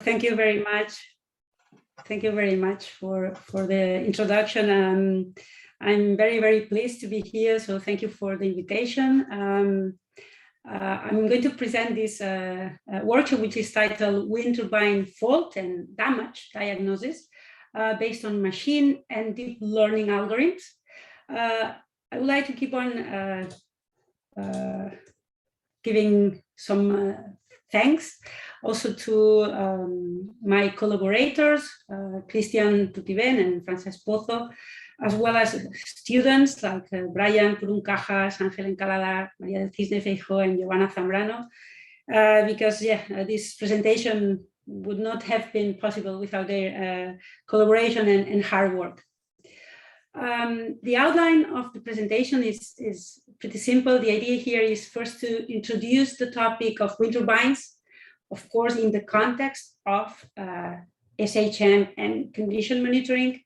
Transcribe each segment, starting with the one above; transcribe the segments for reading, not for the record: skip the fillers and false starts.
Thank you very much. Thank you very much for the introduction. I'm very, very pleased to be here. So thank you for the invitation. I'm going to present this workshop, which is titled Wind Turbine Fault and Damage Diagnosis based on machine and deep learning algorithms. I would like to keep on giving some thanks also to my collaborators, Christian Turbine and Francesc Pozo, as well as students like Brian Puruncajas, Ángel Encalada, María del Cisne Feijóo, and Giovanna Zambrano, because this presentation would not have been possible without their collaboration and hard work. The outline of the presentation is pretty simple. The idea here is first to introduce the topic of wind turbines, of course, in the context of SHM and condition monitoring.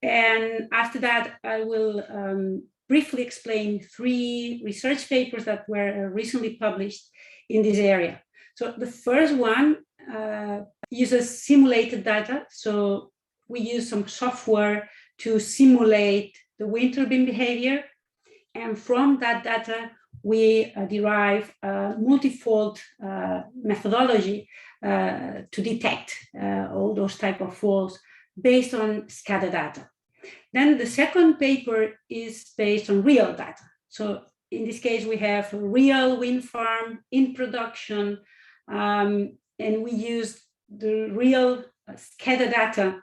And after that, I will briefly explain 3 research papers that were recently published in this area. So the first one uses simulated data. So we use some software to simulate the wind turbine behavior. And from that data, we derive a multi-fault methodology to detect all those type of faults based on SCADA data. Then the second paper is based on real data. So in this case, we have a real wind farm in production, and we use the real SCADA data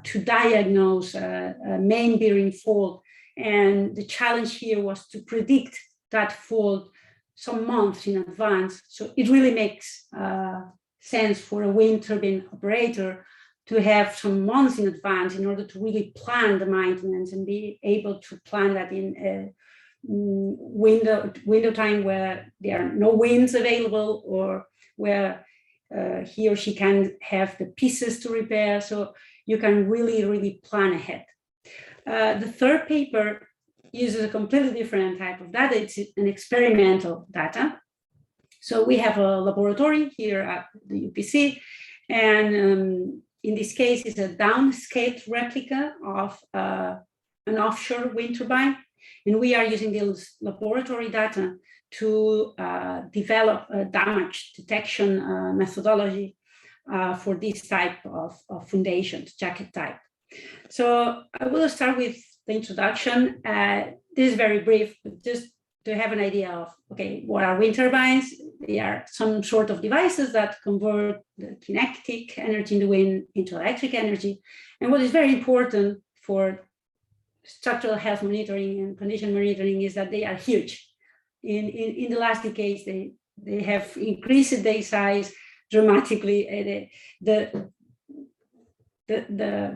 to diagnose a main bearing fault. And the challenge here was to predict that fault some months in advance. So it really makes sense for a wind turbine operator to have some months in advance in order to really plan the maintenance and be able to plan that in a window time where there are no winds available, or where he or she can have the pieces to repair. So you can really plan ahead. The third paper uses a completely different type of data. It's an experimental data. So we have a laboratory here at the UPC, and in this case, it's a downscaled replica of an offshore wind turbine. And we are using this laboratory data to develop a damage detection methodology for this type of foundations, jacket type. So I will start with the introduction. This is very brief, but just to have an idea of, okay, what are wind turbines? They are some sort of devices that convert the kinetic energy in the wind into electric energy. And what is very important for structural health monitoring and condition monitoring is that they are huge. In the last decades, they have increased their size dramatically. The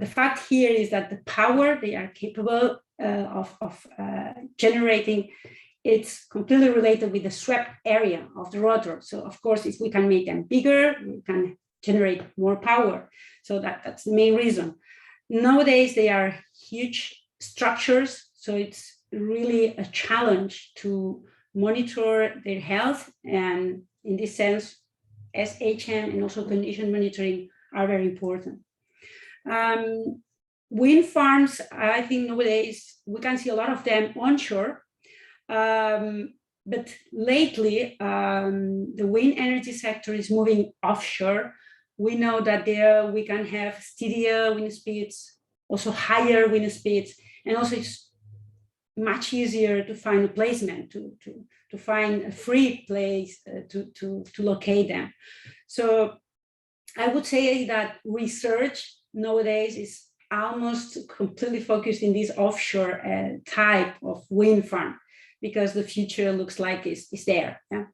fact here is that the power they are capable of generating, it's completely related with the swept area of the rotor. So of course, if we can make them bigger, we can generate more power. So that's the main reason. Nowadays, they are huge structures. So it's really a challenge to monitor their health. And in this sense, SHM and also condition monitoring are very important. Wind farms, I think nowadays we can see a lot of them onshore. But lately, the wind energy sector is moving offshore. We know that there we can have steadier wind speeds, also higher wind speeds, and also it's much easier to find a placement, to find a free place to locate them. So I would say that research nowadays is almost completely focused in this offshore type of wind farm, because the future looks like is there. Yeah?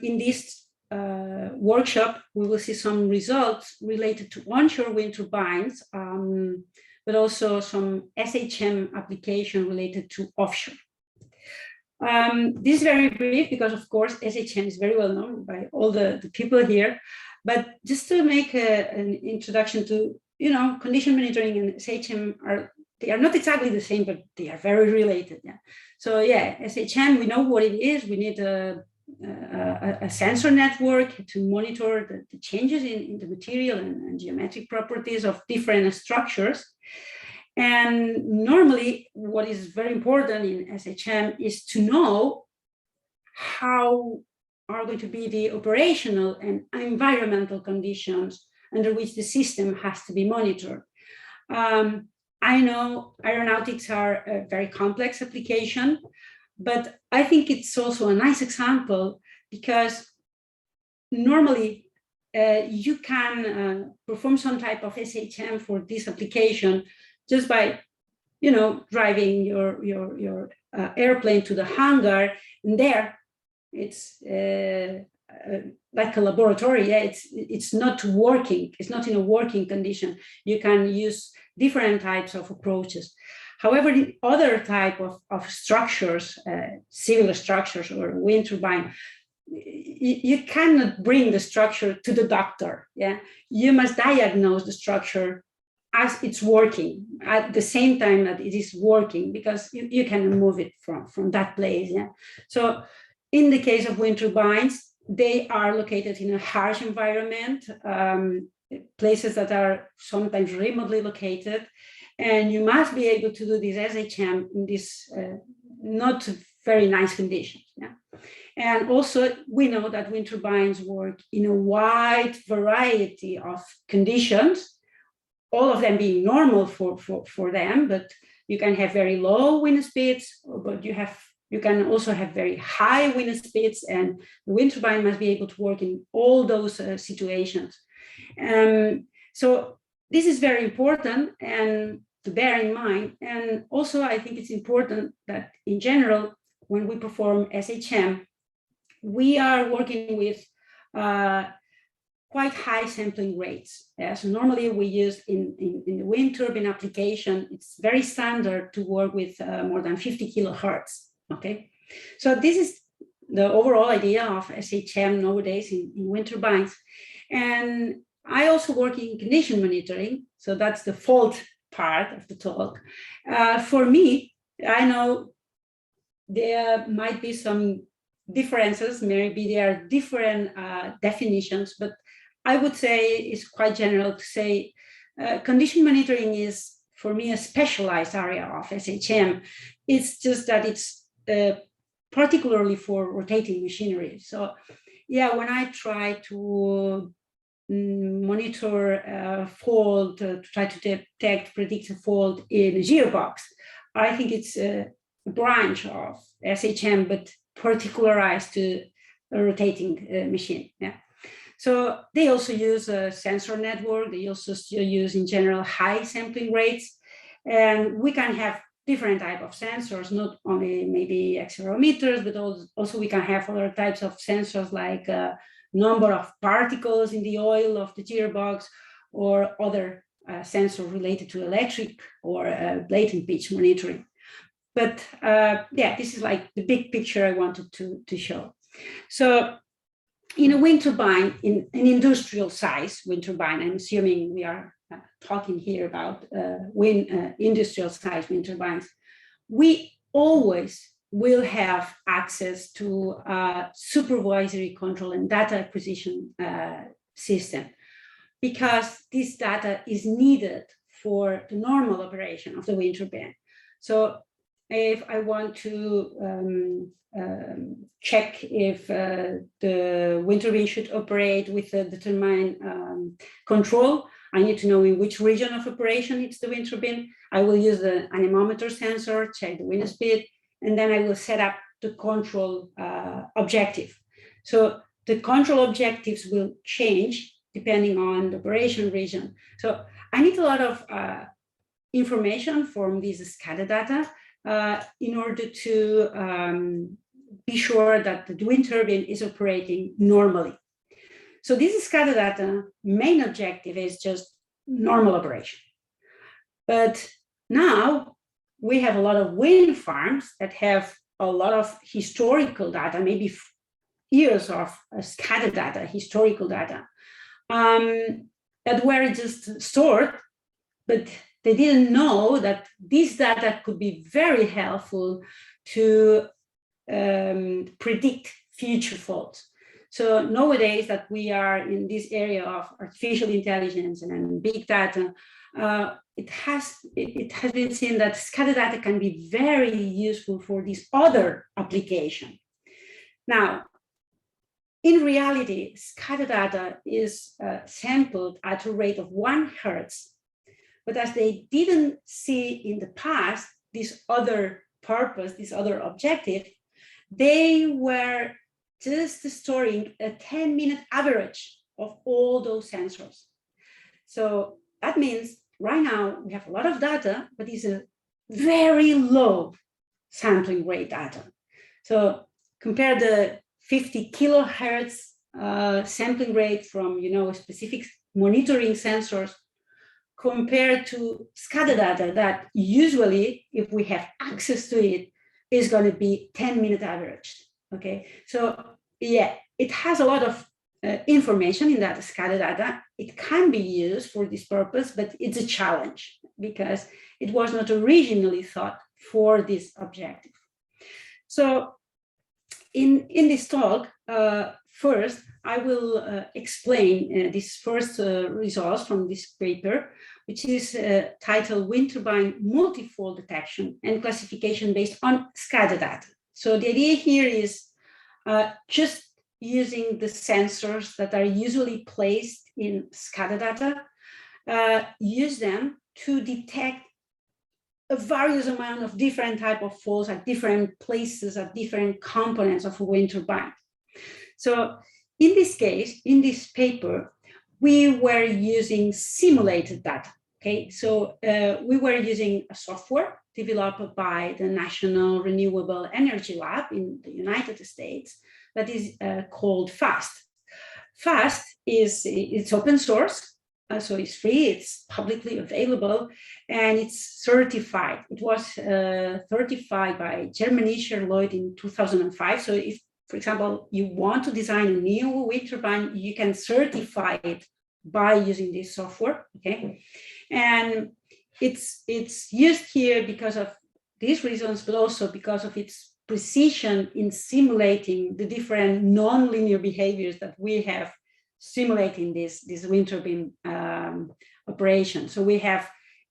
In this workshop, we will see some results related to onshore wind turbines, but also some SHM application related to offshore. This is very brief because, of course, SHM is very well known by all the people here. But just to make an introduction to, condition monitoring and SHM they are not exactly the same, but they are very related. Yeah. So yeah, SHM, we know what it is. We need a a sensor network to monitor the changes in the material and geometric properties of different structures. And normally, what is very important in SHM is to know how are going to be the operational and environmental conditions under which the system has to be monitored. I know aeronautics are a very complex application, but I think it's also a nice example because normally you can perform some type of SHM for this application just by, driving your airplane to the hangar, and there it's like a laboratory. Yeah, it's not working. It's not in a working condition. You can use different types of approaches. However, the other type of structures, civil structures or wind turbine, you cannot bring the structure to the doctor. Yeah, you must diagnose the structure as it's working at the same time that it is working, because you can move it from that place. Yeah, so in the case of wind turbines, they are located in a harsh environment, places that are sometimes remotely located, and you must be able to do this SHM in these not very nice conditions. Yeah? And also, we know that wind turbines work in a wide variety of conditions, all of them being normal for them, but you can have very low wind speeds, but you can also have very high wind speeds, and the wind turbine must be able to work in all those situations. So this is very important and to bear in mind. And also, I think it's important that in general, when we perform SHM, we are working with quite high sampling rates. So normally we use in the wind turbine application, it's very standard to work with more than 50 kilohertz. Okay, so this is the overall idea of SHM nowadays in wind turbines. And I also work in condition monitoring, so that's the fault part of the talk. For me, I know there might be some differences, maybe there are different definitions, but I would say it's quite general to say condition monitoring is, for me, a specialized area of SHM. It's just that it's particularly for rotating machinery. So yeah, when I try to monitor a fault, to try to predict a fault in a gearbox, I think it's a branch of SHM, but particularized to a rotating machine. Yeah. So they also use a sensor network. They also use, in general, high sampling rates. And we can have different type of sensors, not only maybe accelerometers, but also we can have other types of sensors like number of particles in the oil of the gearbox, or other sensors related to electric or latent pitch monitoring. But yeah, this is like the big picture I wanted to show. So in a wind turbine, in an industrial size wind turbine, I'm assuming we are talking here about industrial size wind turbines, we always will have access to a supervisory control and data acquisition system, because this data is needed for the normal operation of the wind turbine. So if I want to check if the wind turbine should operate with a determined control, I need to know in which region of operation it's the wind turbine. I will use the anemometer sensor, check the wind speed, and then I will set up the control objective. So the control objectives will change depending on the operation region. So I need a lot of information from this SCADA data in order to be sure that the wind turbine is operating normally. So this SCADA data main objective is just normal operation. But now we have a lot of wind farms that have a lot of historical data, maybe years of SCADA data, historical data, that were just stored, but they didn't know that this data could be very helpful to predict future faults. So nowadays that we are in this area of artificial intelligence and big data, it has been seen that SCADA data can be very useful for this other application. Now, in reality, SCADA data is sampled at a rate of 1 Hertz, but as they didn't see in the past this other purpose, this other objective, they were just storing a 10-minute average of all those sensors. So that means right now we have a lot of data, but it's a very low sampling rate data. So compare the 50 kilohertz sampling rate from specific monitoring sensors compared to SCADA data that usually, if we have access to it, is going to be 10-minute average. Okay, so yeah, it has a lot of information in that SCADA data. It can be used for this purpose, but it's a challenge because it was not originally thought for this objective. So in this talk, first, I will explain these first results from this paper, which is titled Wind Turbine Multifold Detection and Classification Based on SCADA Data. So the idea here is just using the sensors that are usually placed in SCADA data, use them to detect a various amount of different type of faults at different places, at different components of a wind turbine. So in this case, in this paper, we were using simulated data. Okay, so we were using a software developed by the National Renewable Energy Lab in the United States that is called FAST. FAST it's open source, so it's free, it's publicly available, and it's certified. It was certified by Germany Lloyd in 2005. So if, for example, you want to design a new wind turbine, you can certify it by using this software, okay? And it's used here because of these reasons, but also because of its precision in simulating the different non-linear behaviors that we have simulating this wind turbine operation. So we have,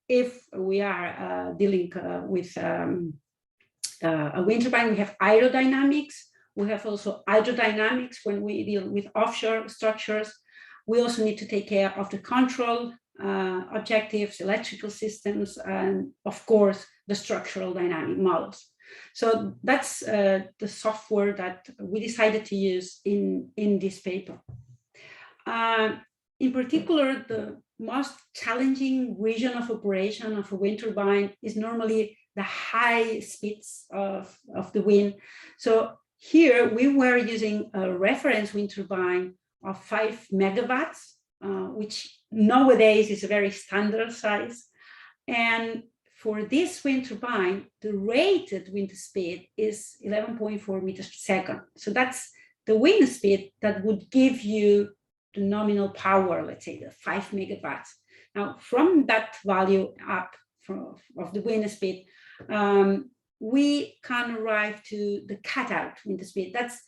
if we are dealing with a wind turbine, we have aerodynamics. We have also hydrodynamics when we deal with offshore structures. We also need to take care of the control objectives, electrical systems, and of course, the structural dynamic models. So that's the software that we decided to use in this paper. In particular, the most challenging region of operation of a wind turbine is normally the high speeds of the wind. So here we were using a reference wind turbine of 5 megawatts, which nowadays is a very standard size. And for this wind turbine, the rated wind speed is 11.4 meters per second. So that's the wind speed that would give you the nominal power, let's say the 5 megawatts. Now, from that value up of the wind speed, we can arrive to the cutout wind speed. That's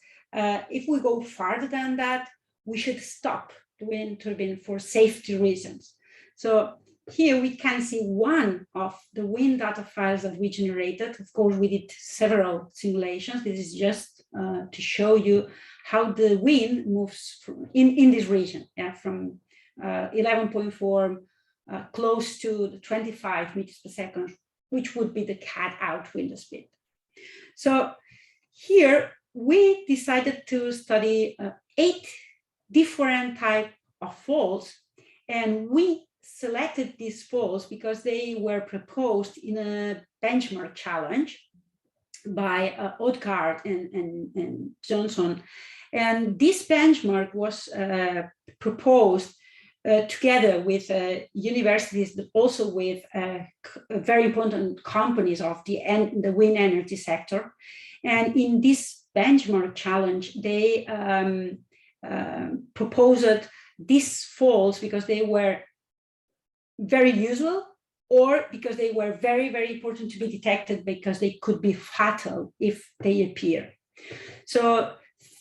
if we go farther than that, we should stop the wind turbine for safety reasons. So here we can see one of the wind data files that we generated. Of course, we did several simulations. This is just to show you how the wind moves in this region, yeah, from 11.4 close to the 25 meters per second, which would be the cutout wind speed. So here we decided to study 8 different types of faults, and we selected these faults because they were proposed in a benchmark challenge by Odgaard and Johnson. And this benchmark was proposed together with universities, but also with very important companies of the wind energy sector. And in this benchmark challenge, they proposed these faults because they were very usual, or because they were very, very important to be detected because they could be fatal if they appear. So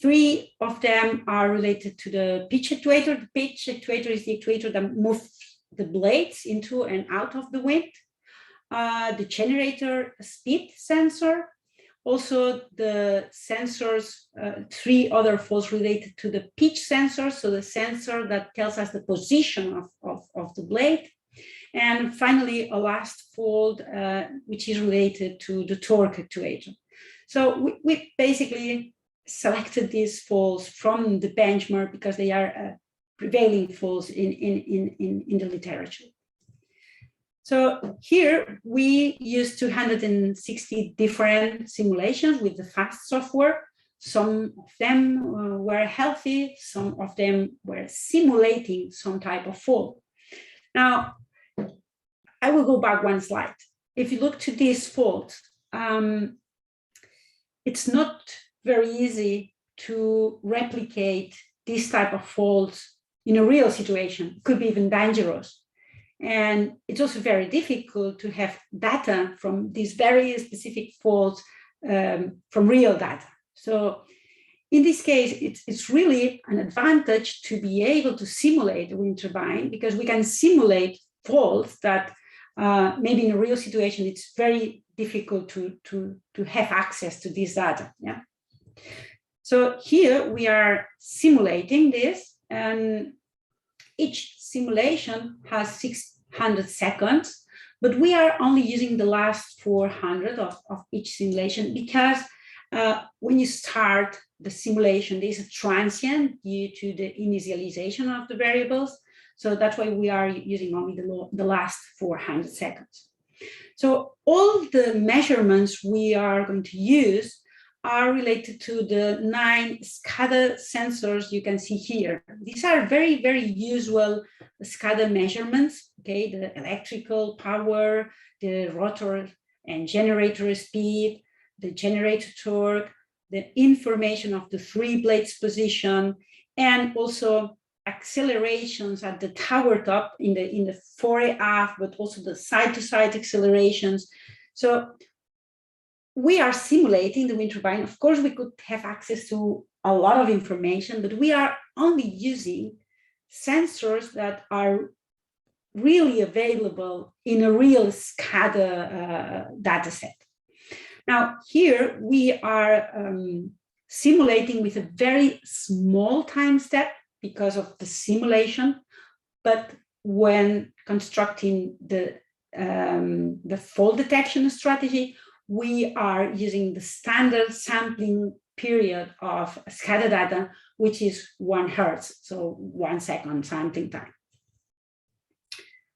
3 of them are related to the pitch actuator. The pitch actuator is the actuator that moves the blades into and out of the wind. The generator speed sensor. Also the sensors, 3 other faults related to the pitch sensor, so the sensor that tells us the position of the blade. And finally, a last fault, which is related to the torque actuator. So we basically selected these faults from the benchmark because they are prevailing faults in the literature. So here we used 260 different simulations with the FAST software. Some of them were healthy, some of them were simulating some type of fault. Now, I will go back one slide. If you look to this fault, it's not very easy to replicate this type of faults in a real situation. It could be even dangerous. And it's also very difficult to have data from these very specific faults from real data. So in this case, it's really an advantage to be able to simulate a wind turbine, because we can simulate faults that maybe in a real situation, it's very difficult to have access to this data. Yeah. So here we are simulating this, and each simulation has 600 seconds, but we are only using the last 400 of each simulation because when you start the simulation, there's a transient due to the initialization of the variables. So that's why we are using only the last 400 seconds. So all the measurements we are going to use are related to the 9 SCADA sensors you can see here. These are very, very usual SCADA measurements, okay? The electrical power, the rotor and generator speed, the generator torque, the information of the 3 blades position, and also accelerations at the tower top in the fore aft, but also the side-to-side accelerations. So we are simulating the wind turbine. Of course, we could have access to a lot of information, but we are only using sensors that are really available in a real SCADA data set. Now, here we are simulating with a very small time step because of the simulation, but when constructing the fault detection strategy, we are using the standard sampling period of SCADA data, which is 1 hertz, so 1 second sampling time.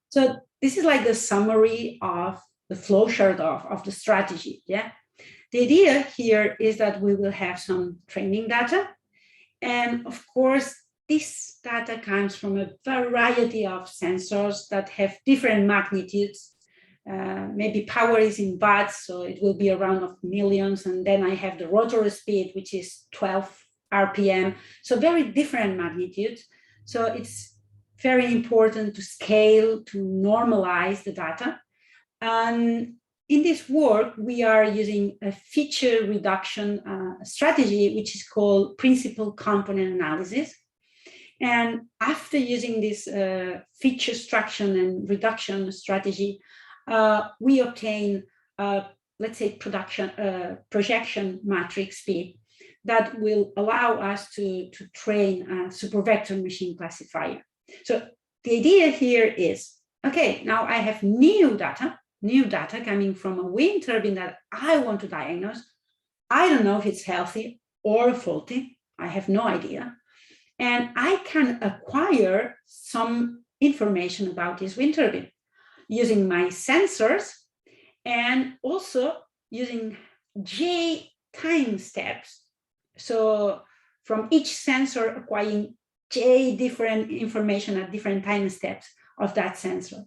So this is like the summary of the flowchart of the strategy. Yeah, the idea here is that we will have some training data, and of course, this data comes from a variety of sensors that have different magnitudes. Maybe power is in watts, so it will be around of millions. And then I have the rotor speed, which is 12 RPM. So very different magnitudes. So it's very important to scale, to normalize the data. And in this work, we are using a feature reduction strategy, which is called principal component analysis. And after using this feature extraction and reduction strategy, we obtain, let's say, projection matrix P that will allow us to train a supervector machine classifier. So the idea here is, okay, now I have new data coming from a wind turbine that I want to diagnose. I don't know if it's healthy or faulty. I have no idea. And I can acquire some information about this wind turbine using my sensors and also using J time steps. So from each sensor acquiring J different information at different time steps of that sensor.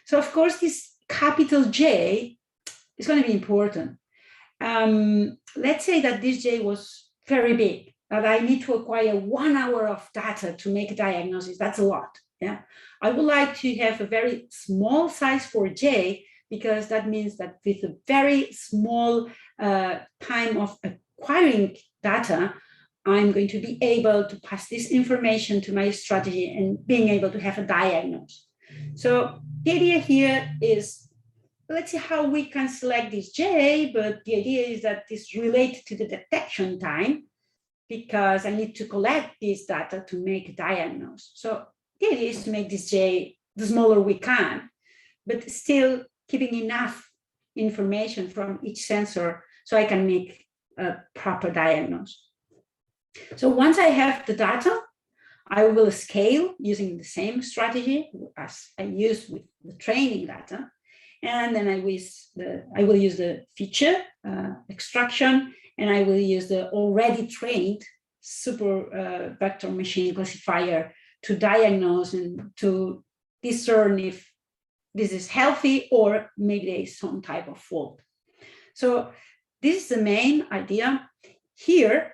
So of course, this capital J is going to be important. Let's say that this J was very big, that I need to acquire 1 hour of data to make a diagnosis. That's a lot. Yeah, I would like to have a very small size for J, because that means that with a very small time of acquiring data, I'm going to be able to pass this information to my strategy and being able to have a diagnosis. So the idea here is, let's see how we can select this J, but the idea is that this related to the detection time, because I need to collect this data to make a diagnosis. So the idea is to make this J the smaller we can, but still keeping enough information from each sensor so I can make a proper diagnosis. So once I have the data, I will scale using the same strategy as I used with the training data. And then I will use the feature extraction, and I will use the already trained super vector machine classifier to diagnose and to discern if this is healthy or maybe there is some type of fault. So this is the main idea. Here,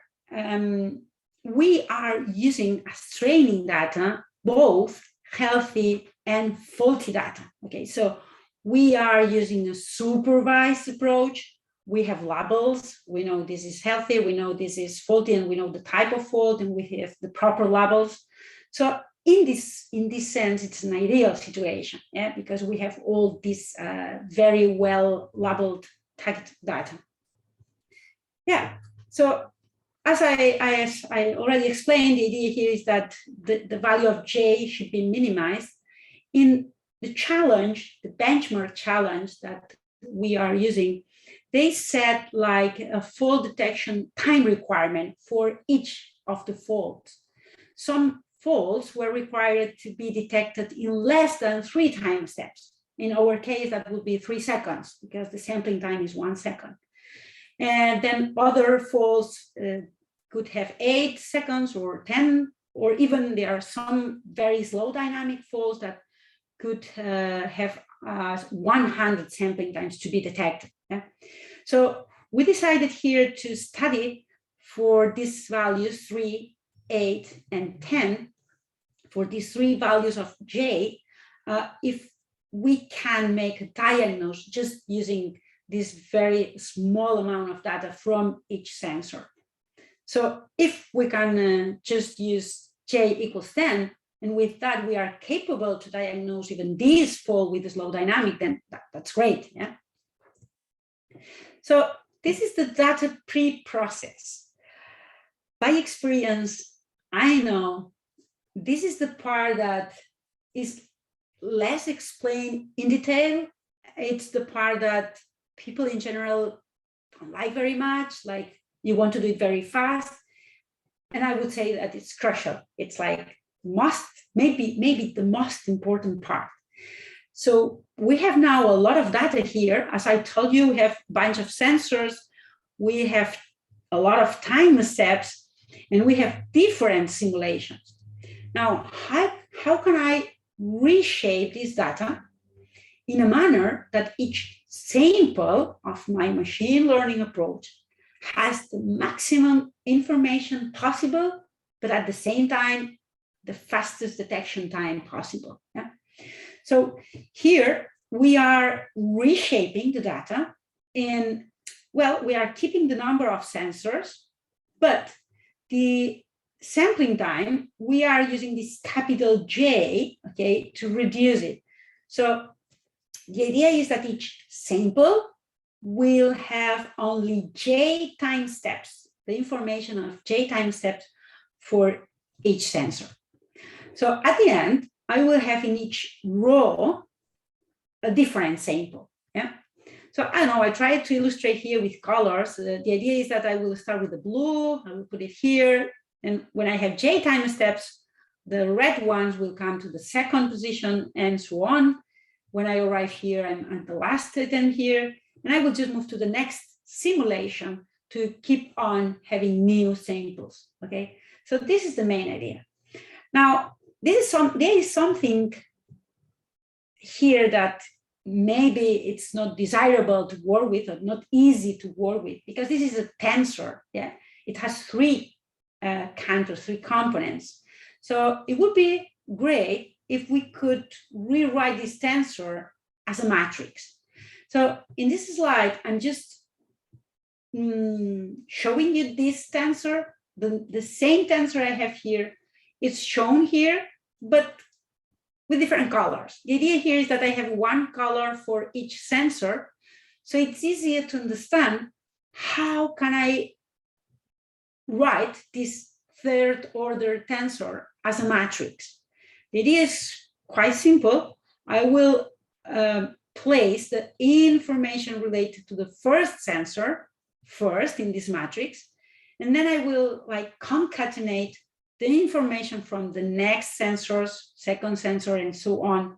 we are using as training data both healthy and faulty data. Okay, so we are using a supervised approach. We have labels. We know this is healthy, we know this is faulty, and we know the type of fault, and we have the proper labels. So in this sense, it's an ideal situation, yeah, because we have all this very well labeled tagged data. Yeah, so as I already explained, the idea here is that the value of J should be minimized. In the challenge, the benchmark challenge that we are using, they set like a fault detection time requirement for each of the faults. Some faults were required to be detected in less than 3 time steps. In our case, that would be 3 seconds because the sampling time is 1 second. And then other faults could have 8 seconds or 10, or even there are some very slow dynamic faults that could have 100 sampling times to be detected. Yeah? So we decided here to study for these values 3, 8, and 10, for these 3 values of J, if we can make a diagnosis just using this very small amount of data from each sensor. So if we can just use J equals 10, and with that we are capable to diagnose even this fault with a slow dynamic, then that's great. Yeah. So this is the data pre-process. By experience, I know this is the part that is less explained in detail. It's the part that people in general don't like very much, like you want to do it very fast. And I would say that it's crucial. It's like maybe the most important part. So we have now a lot of data here. As I told you, we have a bunch of sensors, we have a lot of time steps, and we have different simulations. Now, how can I reshape this data in a manner that each sample of my machine learning approach has the maximum information possible, but at the same time, the fastest detection time possible? Yeah? So here we are reshaping the data in, well, we are keeping the number of sensors, but the sampling time, we are using this capital J, okay, to reduce it. So the idea is that each sample will have only J time steps, the information of J time steps for each sensor. So at the end, I will have in each row a different sample. Yeah. So I know I tried to illustrate here with colors. The idea is that I will start with the blue, I will put it here. And when I have J time steps, the red ones will come to the second position and so on. When I arrive here, I'm at the last item here, and I will just move to the next simulation to keep on having new samples, okay? So this is the main idea. Now, there is something here that maybe it's not desirable to work with or not easy to work with, because this is a tensor, yeah? It has 3 counters, 3 components. So it would be great if we could rewrite this tensor as a matrix. So in this slide, I'm just showing you this tensor, the same tensor I have here is shown here, but with different colors. The idea here is that I have one color for each sensor, so it's easier to understand how can I write this third order tensor as a matrix. The idea is quite simple. I will place the information related to the first sensor first in this matrix, and then I will like concatenate the information from the next sensors, second sensor, and so on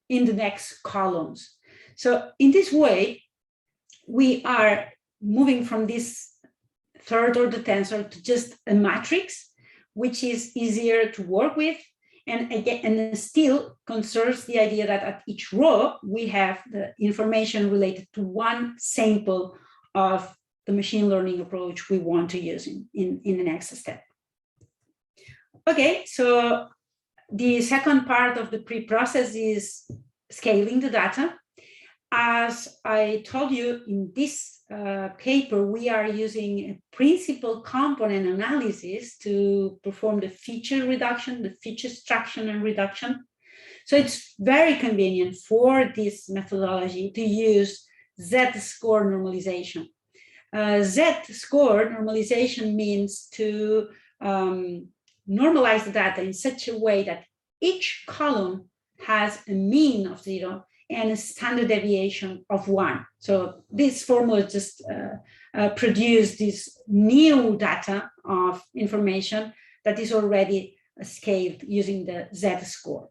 in the next columns. So in this way, we are moving from this third order tensor to just a matrix, which is easier to work with, and again, and still conserves the idea that at each row we have the information related to one sample of the machine learning approach we want to use in the next step. Okay, so the second part of the pre-process is scaling the data. As I told you in this paper, we are using a principal component analysis to perform the feature reduction, the feature extraction and reduction. So it's very convenient for this methodology to use Z-score normalization. Z-score normalization means to normalize the data in such a way that each column has a mean of 0 and a standard deviation of 1. So this formula just produces this new data of information that is already scaled using the Z-score.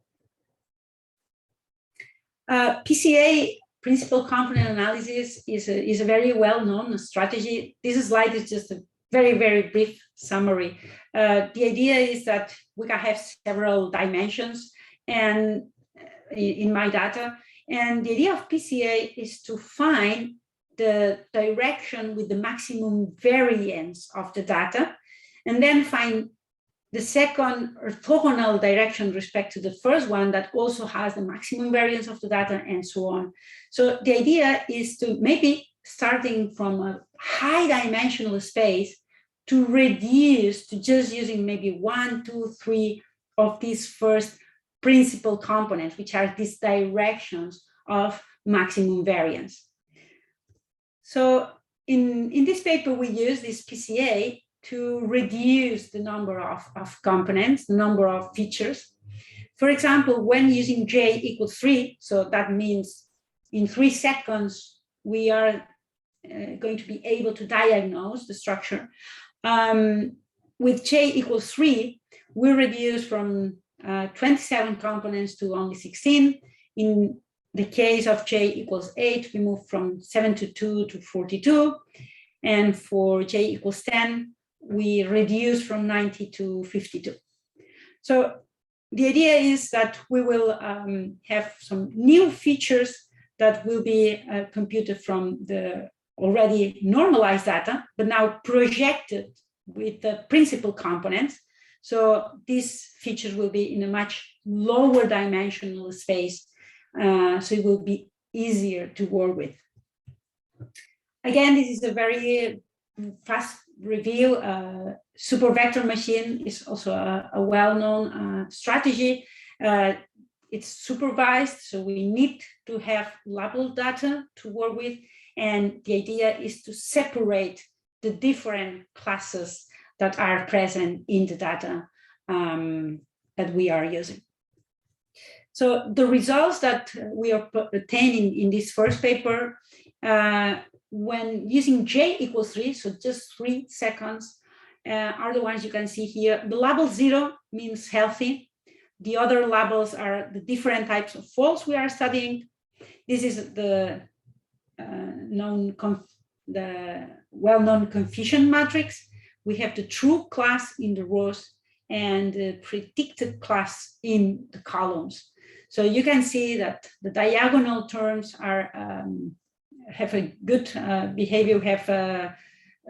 PCA, principal component analysis, is a very well-known strategy. This slide is just a very, very brief summary. The idea is that we can have several dimensions and in my data. And the idea of PCA is to find the direction with the maximum variance of the data, and then find the second orthogonal direction with respect to the first one that also has the maximum variance of the data, and so on. So the idea is to maybe starting from a high dimensional space to reduce to just using maybe 1, 2, 3 of these first principal components, which are these directions of maximum variance. So in this paper, we use this PCA to reduce the number of components, the number of features. For example, when using J equals 3, so that means in 3 seconds, we are going to be able to diagnose the structure. With J equals 3, we reduce from 27 components to only 16. In the case of J equals 8, we move from 72 to 42. And for J equals 10, we reduce from 90 to 52. So the idea is that we will have some new features that will be computed from the already normalized data, but now projected with the principal components. So these features will be in a much lower dimensional space, so it will be easier to work with. Again, this is a very fast review. Supervector machine is also a well-known strategy. It's supervised, so we need to have labeled data to work with. And the idea is to separate the different classes that are present in the data that we are using. So the results that we are obtaining in this first paper, when using J equals 3, so just 3 seconds, are the ones you can see here. The label 0 means healthy. The other labels are the different types of faults we are studying. This is the well-known confusion matrix. We have the true class in the rows and the predicted class in the columns. So you can see that the diagonal terms are have a good behavior, have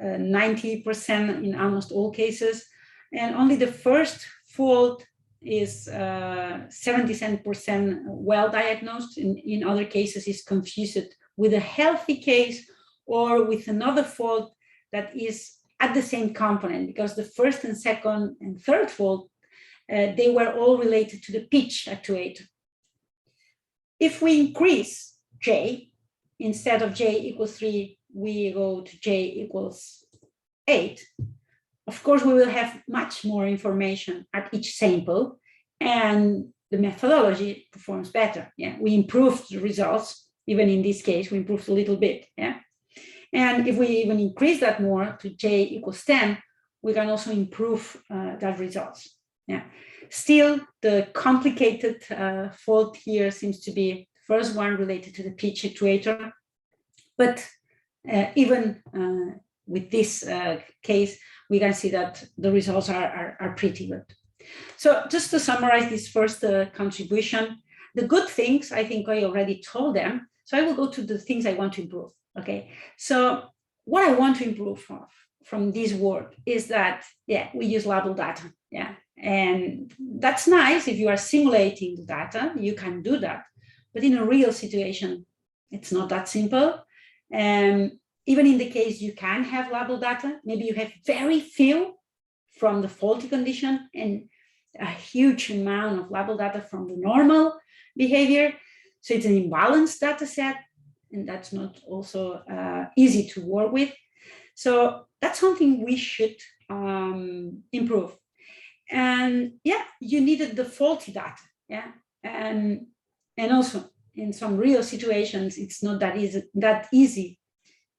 90% in almost all cases, and only the first fault is 77% well diagnosed. In other cases, is confused with a healthy case or with another fault that is at the same component, because the first and second and third fault, they were all related to the pitch actuator. If we increase J, instead of J equals 3, we go to J equals 8, of course, we will have much more information at each sample, and the methodology performs better. Yeah, we improved the results. Even in this case, we improved a little bit. Yeah, and if we even increase that more to J equals 10, we can also improve that results. Yeah, still the complicated fault here seems to be the first one related to the pitch actuator, but even with this case, we can see that the results are pretty good. So just to summarize this first contribution, the good things, I think I already told them. So I will go to the things I want to improve. Okay. So what I want to improve from this work is that, yeah, we use label data. Yeah. And that's nice. If you are simulating the data, you can do that. But in a real situation, it's not that simple. Even in the case you can have label data, maybe you have very few from the faulty condition and a huge amount of label data from the normal behavior. So it's an imbalanced data set, and that's not also easy to work with. So that's something we should improve. And yeah, you needed the faulty data. Yeah, and also in some real situations, it's not that easy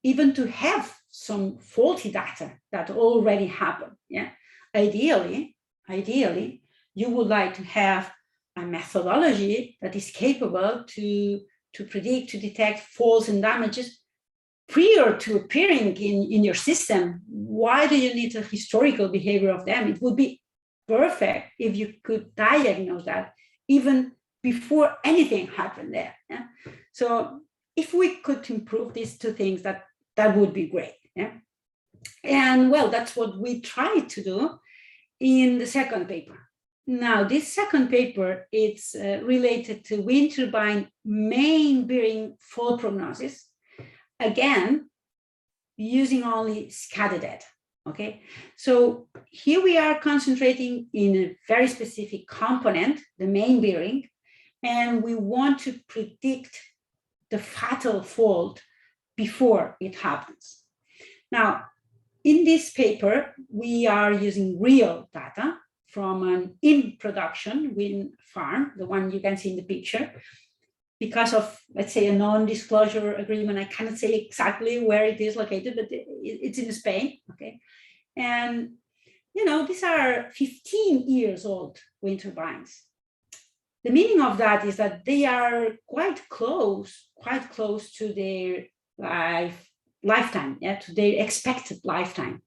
even to have some faulty data that already happened. Yeah, ideally, you would like to have a methodology that is capable to predict, to detect faults and damages prior to appearing in your system. Why do you need a historical behavior of them? It would be perfect if you could diagnose that even before anything happened there. Yeah? So if we could improve these two things, that would be great. Yeah? And well, that's what we tried to do in the second paper. Now, this second paper, it's related to wind turbine main bearing fault prognosis, again, using only SCADA data. Okay, so here we are concentrating in a very specific component, the main bearing, and we want to predict the fatal fault before it happens. Now, in this paper, we are using real data from an in-production wind farm, the one you can see in the picture. Because of, let's say, a non-disclosure agreement, I cannot say exactly where it is located, but it's in Spain, okay? And, you know, these are 15 years old wind turbines. The meaning of that is that they are quite close to their lifetime, yeah, to their expected lifetime.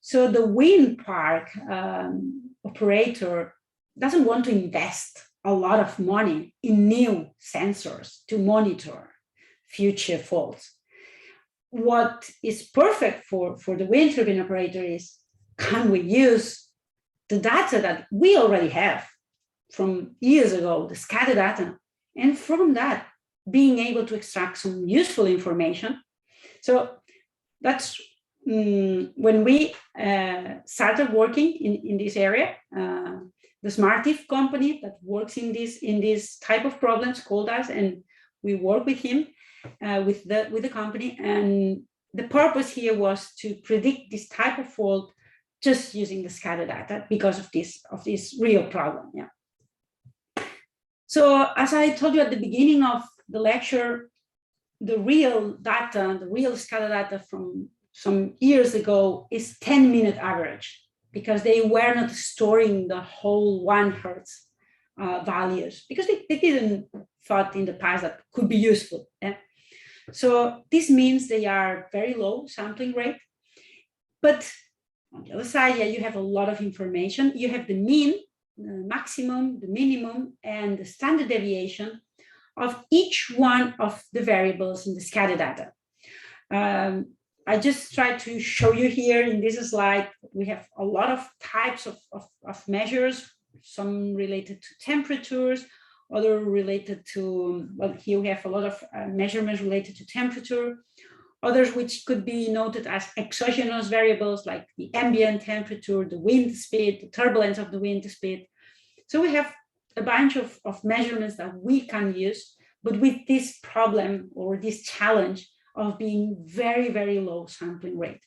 So the wind park operator doesn't want to invest a lot of money in new sensors to monitor future faults. What is perfect for the wind turbine operator is, can we use the data that we already have from years ago, the SCADA data, and from that, being able to extract some useful information. So that's when we started working in this area. The Smartif company that works in this type of problems called us, and we work with him, with the company. And the purpose here was to predict this type of fault just using the SCADA data because of this real problem. Yeah. So as I told you at the beginning of the lecture, the real data, the real SCADA data from some years ago is 10-minute average, because they were not storing the whole 1 Hertz values, because they didn't thought in the past that could be useful. Yeah? So this means they are very low sampling rate. But on the other side, yeah, you have a lot of information. You have the mean, the maximum, the minimum, and the standard deviation of each one of the variables in the SCADA data. I just tried to show you here in this slide, we have a lot of types of measures, some related to temperatures, other related to, well, here we have a lot of measurements related to temperature, others which could be noted as exogenous variables like the ambient temperature, the wind speed, the turbulence of the wind speed. So we have a bunch of measurements that we can use, but with this problem or this challenge of being very, very low sampling rate.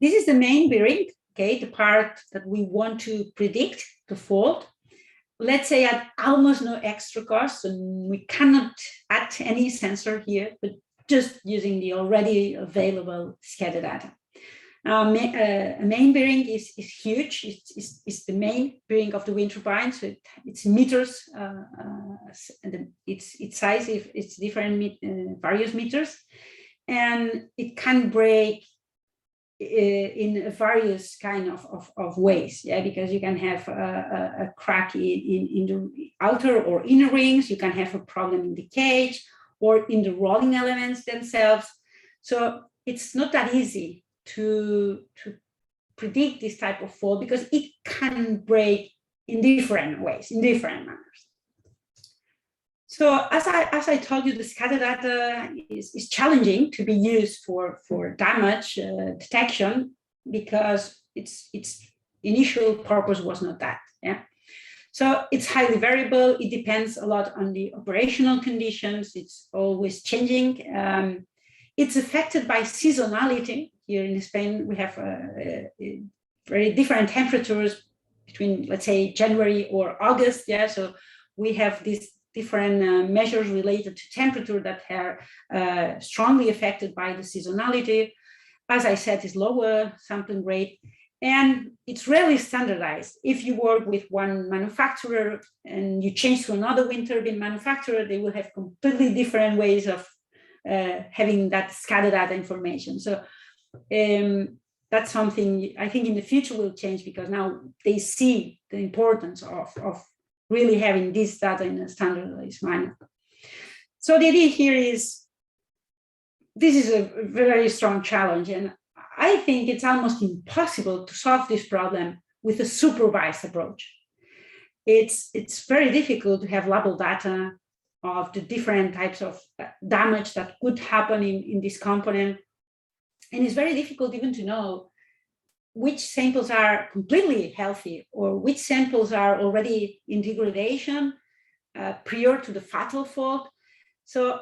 This is the main bearing, okay, the part that we want to predict the fault. Let's say at almost no extra cost, and we cannot add any sensor here, but just using the already available scatter data. A main bearing is huge. It's the main bearing of the wind turbine, so it's meters. Its size, if it's different, various meters, and it can break in various kind of ways, yeah, because you can have a crack in the outer or inner rings, you can have a problem in the cage or in the rolling elements themselves. So it's not that easy to predict this type of fault because it can break in different ways, in different manners. So as I told you, the scatter data is challenging to be used for damage detection because its initial purpose was not that. Yeah. So it's highly variable. It depends a lot on the operational conditions. It's always changing. It's affected by seasonality. Here in Spain, we have very different temperatures between, let's say, January or August. Yeah, so we have these different measures related to temperature that are strongly affected by the seasonality. As I said, it's lower sampling rate, and it's rarely standardized. If you work with one manufacturer and you change to another wind turbine manufacturer, they will have completely different ways of having that scatter data information. So that's something I think in the future will change because now they see the importance of really having this data in a standardized manner. So the idea here is, this is a very strong challenge, and I think it's almost impossible to solve this problem with a supervised approach. It's very difficult to have label data of the different types of damage that could happen in this component. And it's very difficult even to know which samples are completely healthy or which samples are already in degradation prior to the fatal fault. So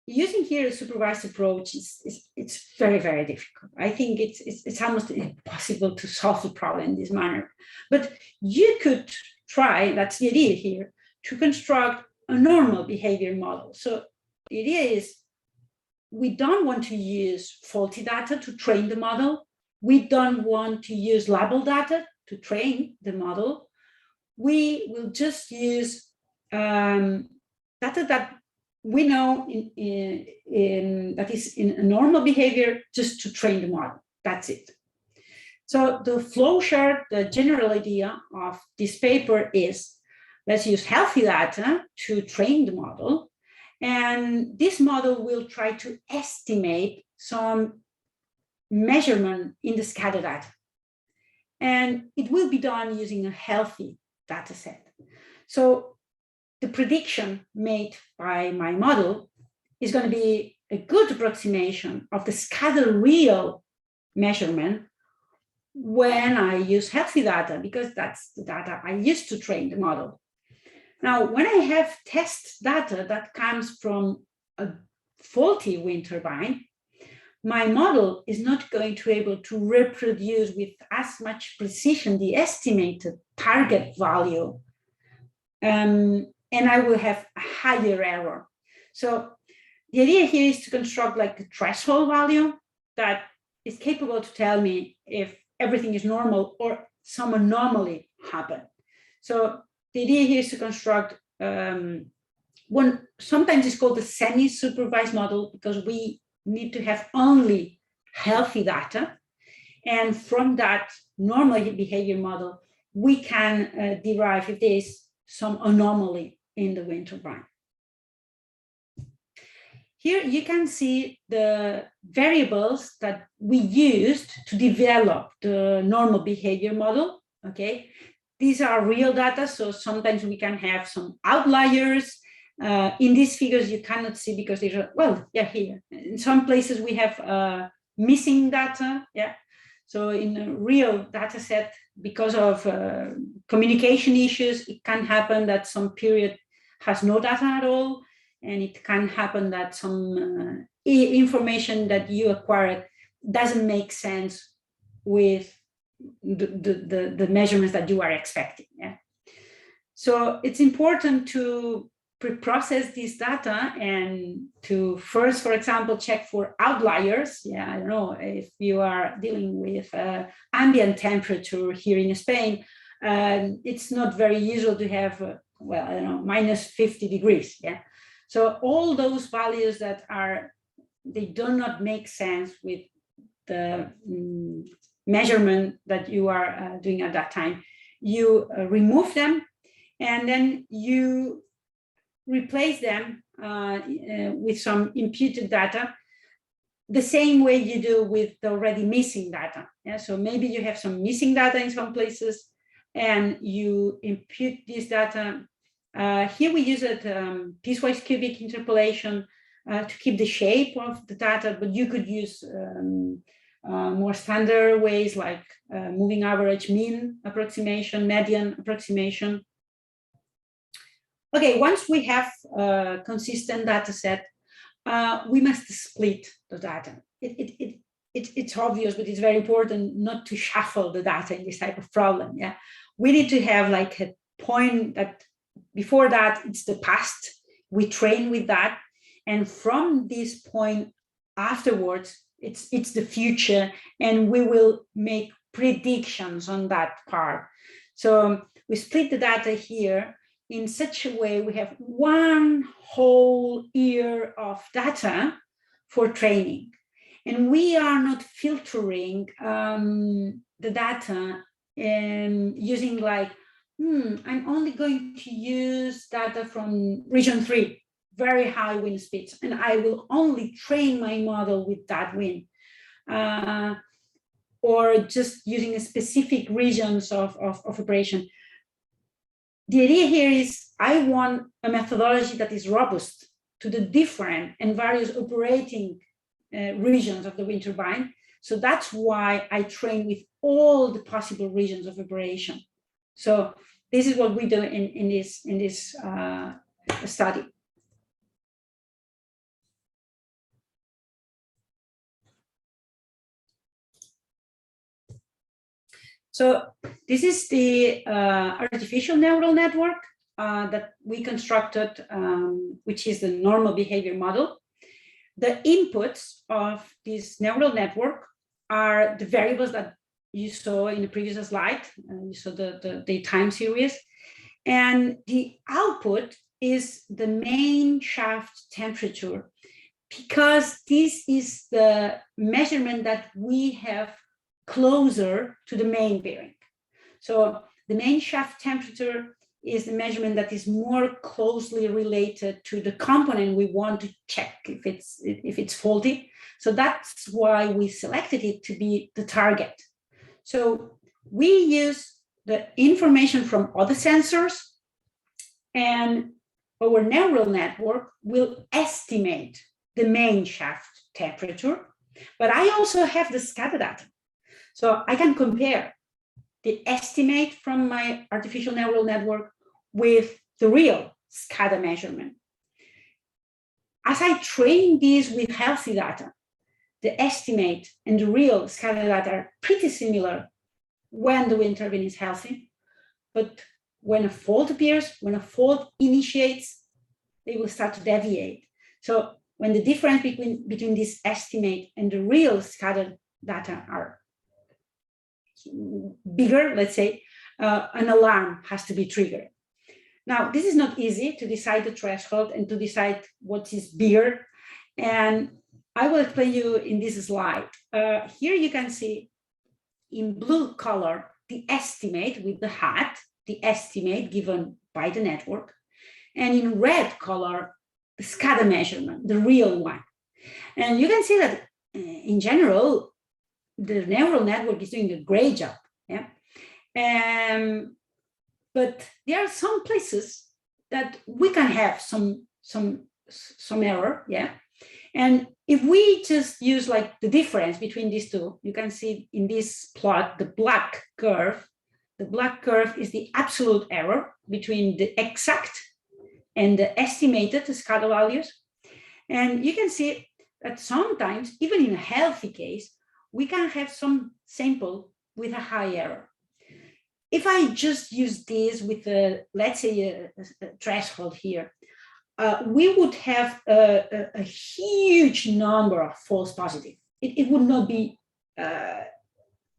using here a supervised approach it's very, very difficult. I think it's almost impossible to solve the problem in this manner. But you could try, that's the idea here, to construct a normal behavior model. So the idea is we don't want to use faulty data to train the model. We don't want to use label data to train the model. We will just use data that we know that is in a normal behavior just to train the model. That's it. So the flow chart, the general idea of this paper is, let's use healthy data to train the model. And this model will try to estimate some measurement in the scatter data. And it will be done using a healthy data set. So the prediction made by my model is going to be a good approximation of the scatter real measurement when I use healthy data, because that's the data I used to train the model. Now, when I have test data that comes from a faulty wind turbine, my model is not going to be able to reproduce with as much precision the estimated target value, and I will have a higher error. So the idea here is to construct like a threshold value that is capable to tell me if everything is normal or some anomaly happened. So the idea here is to construct one, sometimes it's called a semi-supervised model, because we need to have only healthy data. And from that normal behavior model, we can derive if there is some anomaly in the wind turbine. Here you can see the variables that we used to develop the normal behavior model, okay? These are real data, so sometimes we can have some outliers. In these figures, you cannot see because they're, well, yeah, here. In some places we have missing data, yeah. So in a real data set, because of communication issues, it can happen that some period has no data at all. And it can happen that some information that you acquired doesn't make sense with the measurements that you are expecting. Yeah? So it's important to pre-process this data and to first, for example, check for outliers. Yeah, I don't know if you are dealing with ambient temperature here in Spain. It's not very usual to have, well, I don't know, minus 50 degrees. Yeah. So all those values that are, they do not make sense with the measurement that you are doing at that time. You remove them and then you replace them with some imputed data, the same way you do with the already missing data. Yeah? So maybe you have some missing data in some places and you impute this data. Here we use it piecewise cubic interpolation to keep the shape of the data, but you could use more standard ways like moving average, mean approximation, median approximation. Okay, once we have a consistent data set, we must split the data. It's obvious, but it's very important not to shuffle the data in this type of problem. Yeah, we need to have like a point that before that it's the past. We train with that, and from this point afterwards, it's the future, and we will make predictions on that part. So we split the data here in such a way we have one whole year of data for training. And we are not filtering the data and using like, I'm only going to use data from region 3, very high wind speeds, and I will only train my model with that wind. Or just using specific regions of operation. The idea here is I want a methodology that is robust to the different and various operating regions of the wind turbine. So that's why I train with all the possible regions of operation. So this is what we do in this study. So this is the artificial neural network that we constructed, which is the normal behavior model. The inputs of this neural network are the variables that you saw in the previous slide. You saw the time series. And the output is the main shaft temperature, because this is the measurement that we have closer to the main bearing. So the main shaft temperature is the measurement that is more closely related to the component we want to check if it's faulty. So that's why we selected it to be the target. So we use the information from other sensors, and our neural network will estimate the main shaft temperature, but I also have the SCADA data. So I can compare the estimate from my artificial neural network with the real SCADA measurement. As I train these with healthy data, the estimate and the real SCADA data are pretty similar when the wind turbine is healthy. But when a fault appears, when a fault initiates, they will start to deviate. So when the difference between this estimate and the real SCADA data are bigger, let's say, an alarm has to be triggered. Now, this is not easy to decide the threshold and to decide what is bigger. And I will explain you in this slide. Here you can see in blue color, the estimate with the hat, the estimate given by the network. And in red color, the SCADA measurement, the real one. And you can see that in general, the neural network is doing a great job. Yeah. But there are some places that we can have some some error, yeah. And if we just use like the difference between these two, you can see in this plot, the black curve is the absolute error between the exact and the estimated scatter values. And you can see that sometimes, even in a healthy case, we can have some sample with a high error. If I just use this with a, let's say, a threshold here, we would have a huge number of false positives. It would not be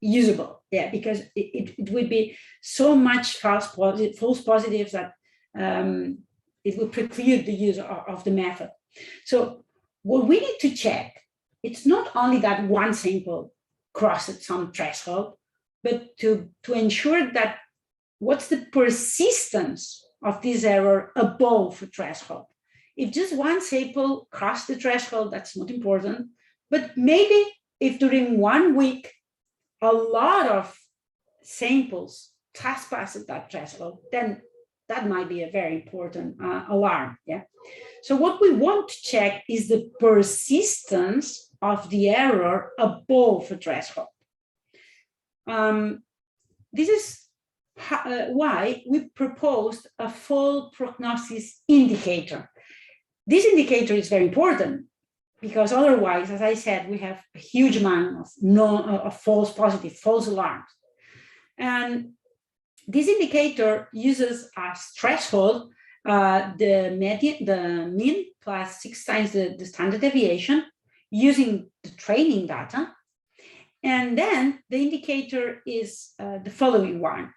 usable, yeah, because it would be so much false positives that it would preclude the use of the method. So what we need to check, it's not only that one sample crossed some threshold, but to ensure that what's the persistence of this error above the threshold. If just one sample crossed the threshold, that's not important. But maybe if during 1 week, a lot of samples trespassed that threshold, then that might be a very important alarm. Yeah. So what we want to check is the persistence of the error above the threshold. This is why we proposed a full prognosis indicator. This indicator is very important because otherwise, as I said, we have a huge amount of false positive, false alarms. And this indicator uses as threshold the mean plus 6 times the standard deviation using the training data. And then the indicator is the following one.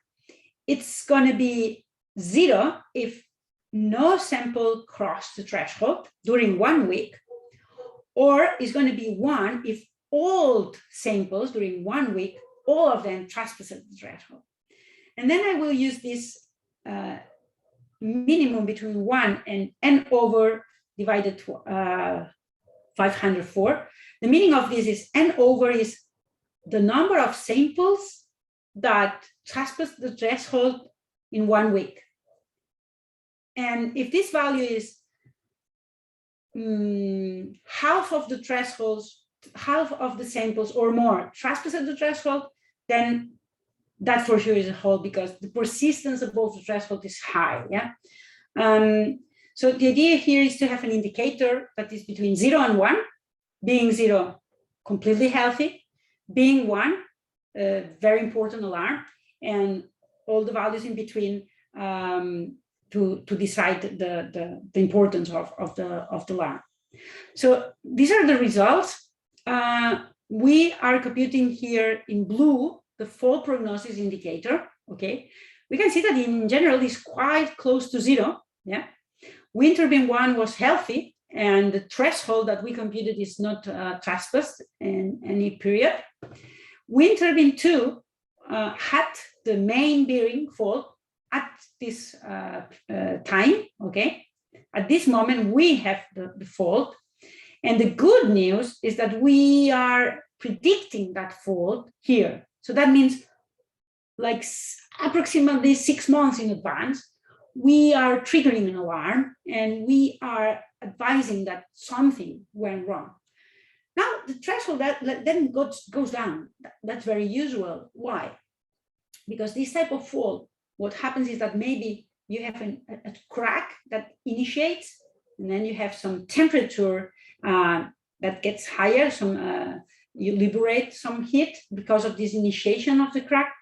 It's going to be 0 if no sample crossed the threshold during 1 week, or it's going to be 1 if all samples during 1 week, all of them trespassed the threshold. And then I will use this minimum between 1 and n over divided 504. The meaning of this is n over is the number of samples that trespass the threshold in 1 week. And if this value is half of the thresholds, half of the samples or more trespass at the threshold, then that for sure is a hold because the persistence above the threshold is high. Yeah. So the idea here is to have an indicator that is between 0 and 1, being 0 completely healthy, being 1 very important alarm, and all the values in between to decide the importance of the alarm. So these are the results. We are computing here in blue the full prognosis indicator. Okay, we can see that in general is quite close to 0. Yeah, wind turbine 1 was healthy, and the threshold that we computed is not trespassed in any period. Wind turbine 2 had the main bearing fault at this time. Okay, at this moment we have the fault, and the good news is that we are predicting that fault here. So that means like approximately 6 months in advance, we are triggering an alarm and we are advising that something went wrong. Now the threshold that then goes down. That's very usual. Why? Because this type of fault, what happens is that maybe you have a crack that initiates, and then you have some temperature that gets higher, you liberate some heat because of this initiation of the crack,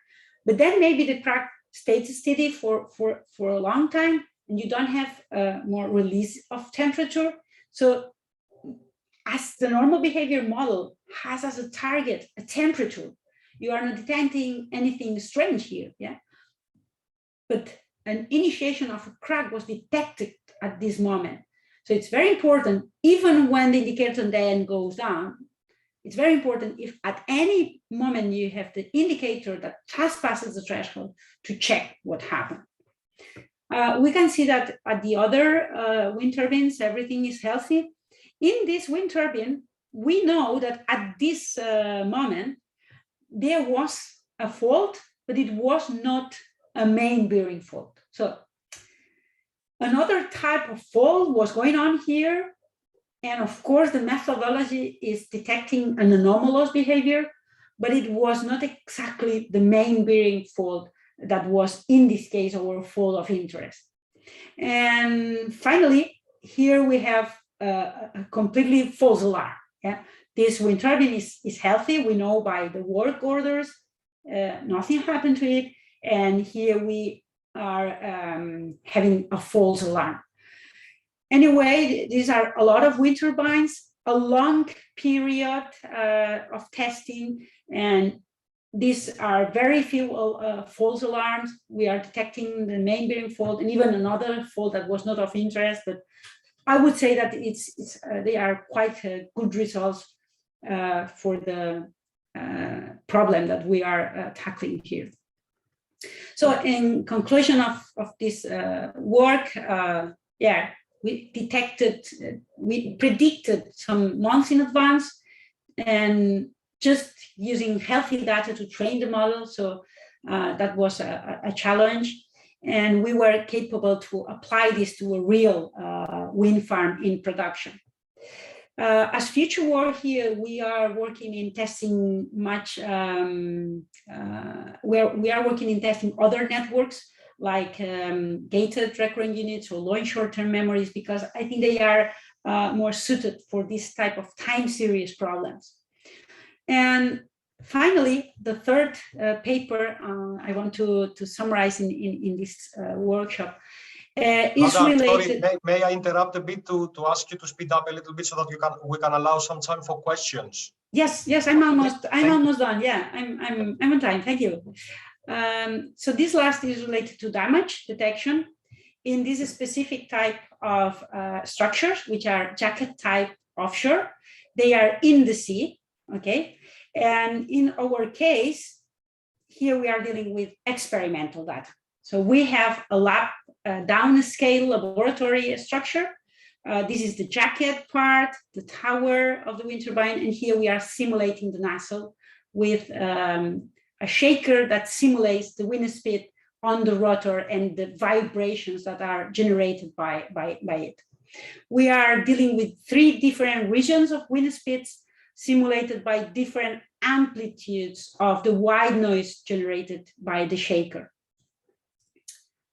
but then maybe the crack stays steady for a long time, and you don't have more release of temperature. So as the normal behavior model has as a target a temperature, you are not detecting anything strange here, yeah? But an initiation of a crack was detected at this moment. So it's very important, even when the indicator then goes down, it's very important if at any moment you have the indicator that trespasses the threshold to check what happened. We can see that at the other wind turbines, everything is healthy. In this wind turbine, we know that at this moment, there was a fault, but it was not a main bearing fault. So Another type of fault was going on here. And of course, the methodology is detecting an anomalous behavior, but it was not exactly the main bearing fault that was, in this case, our fault of interest. And finally, here we have a completely false alarm. Yeah? This wind turbine is healthy. We know by the work orders, nothing happened to it. And here we are having a false alarm. Anyway, these are a lot of wind turbines, a long period of testing, and these are very few false alarms. We are detecting the main bearing fault and even another fault that was not of interest, but I would say that they are quite good results for the problem that we are tackling here. So in conclusion of this work, we predicted some months in advance and just using healthy data to train the model. So that was a challenge. And we were capable to apply this to a real wind farm in production. As future work here, we are working in testing we are working in testing other networks like gated recurrent units or long short-term memories, because I think they are more suited for this type of time series problems. And finally, the third paper I want to summarize in this workshop is related. Sorry, may I interrupt a bit to ask you to speed up a little bit so that we can allow some time for questions? Yes, I'm almost done. Yeah, I'm on time. Thank you. So this last is related to damage detection in this specific type of structures, which are jacket type offshore. They are in the sea, okay? And in our case, here we are dealing with experimental data. So we have a lab downscale laboratory structure. This is the jacket part, the tower of the wind turbine, and here we are simulating the nacelle with a shaker that simulates the wind speed on the rotor and the vibrations that are generated by it. We are dealing with 3 different regions of wind speeds simulated by different amplitudes of the white noise generated by the shaker.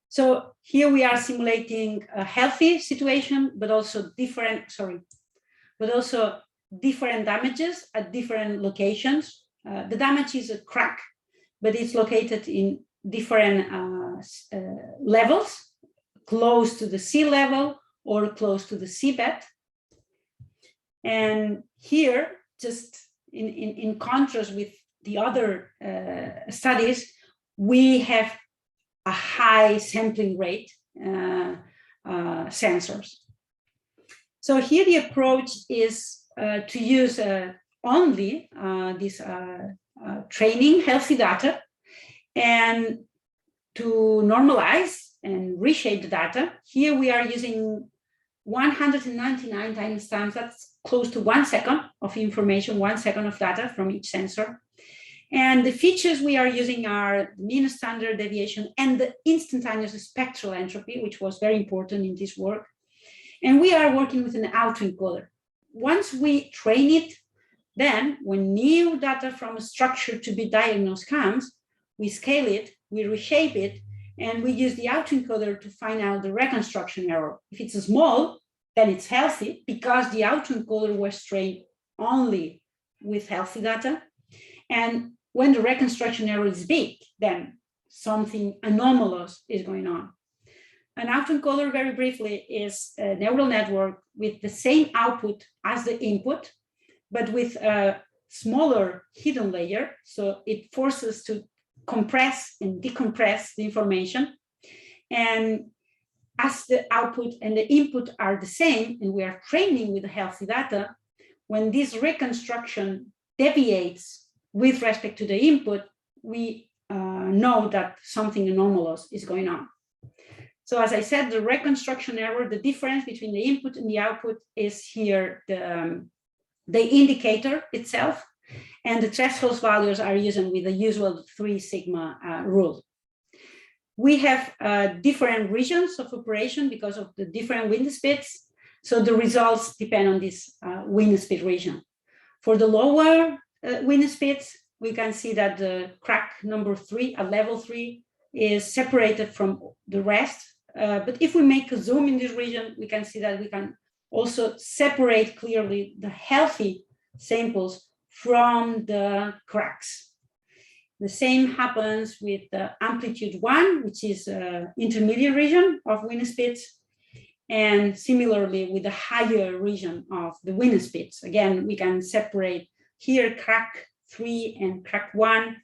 So here we are simulating a healthy situation, but also different damages at different locations. The damage is a crack, but it's located in different levels, close to the sea level or close to the seabed. And here, just in contrast with the other studies, we have a high sampling rate sensors. So here the approach is to use only this training healthy data and to normalize and reshape the data. Here we are using 199 timestamps. That's close to 1 second of information, 1 second of data from each sensor. And the features we are using are the mean standard deviation and the instantaneous spectral entropy, which was very important in this work. And we are working with an autoencoder. Once we train it, then when new data from a structure to be diagnosed comes, we scale it, we reshape it, and we use the autoencoder to find out the reconstruction error. If it's small, then it's healthy because the autoencoder was trained only with healthy data. And when the reconstruction error is big, then something anomalous is going on. An autoencoder, very briefly, is a neural network with the same output as the input, but with a smaller hidden layer. So it forces to compress and decompress the information. And as the output and the input are the same, and we are training with healthy data, when this reconstruction deviates with respect to the input, we know that something anomalous is going on. So as I said, the reconstruction error, the difference between the input and the output is here the indicator itself, and the threshold values are used with the usual 3 sigma rule. We have different regions of operation because of the different wind speeds. So the results depend on this wind speed region. For the lower wind speeds, we can see that the crack number 3 at level 3 is separated from the rest. But if we make a zoom in this region, we can see that we can also separate clearly the healthy samples from the cracks. The same happens with the amplitude 1, which is an intermediate region of wind speeds, and similarly with the higher region of the wind speeds. Again, we can separate here crack 3 and crack 1,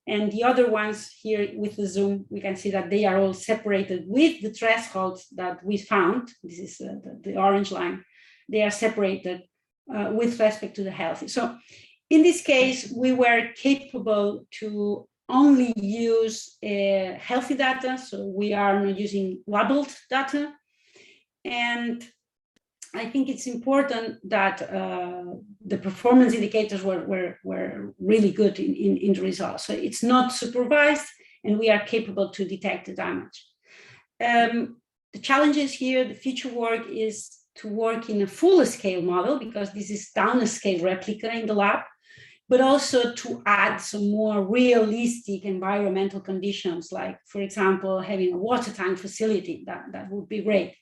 and the other ones here with the zoom, we can see that they are all separated with the thresholds that we found. This is the orange line. They are separated with respect to the healthy. So in this case, we were capable to only use healthy data. So we are not using wobbled data. And I think it's important that the performance indicators were really good in the results. So it's not supervised, and we are capable to detect the damage. The challenges here, the future work is to work in a full scale model, because this is down a scale replica in the lab, but also to add some more realistic environmental conditions, like, for example, having a water tank facility. That would be great.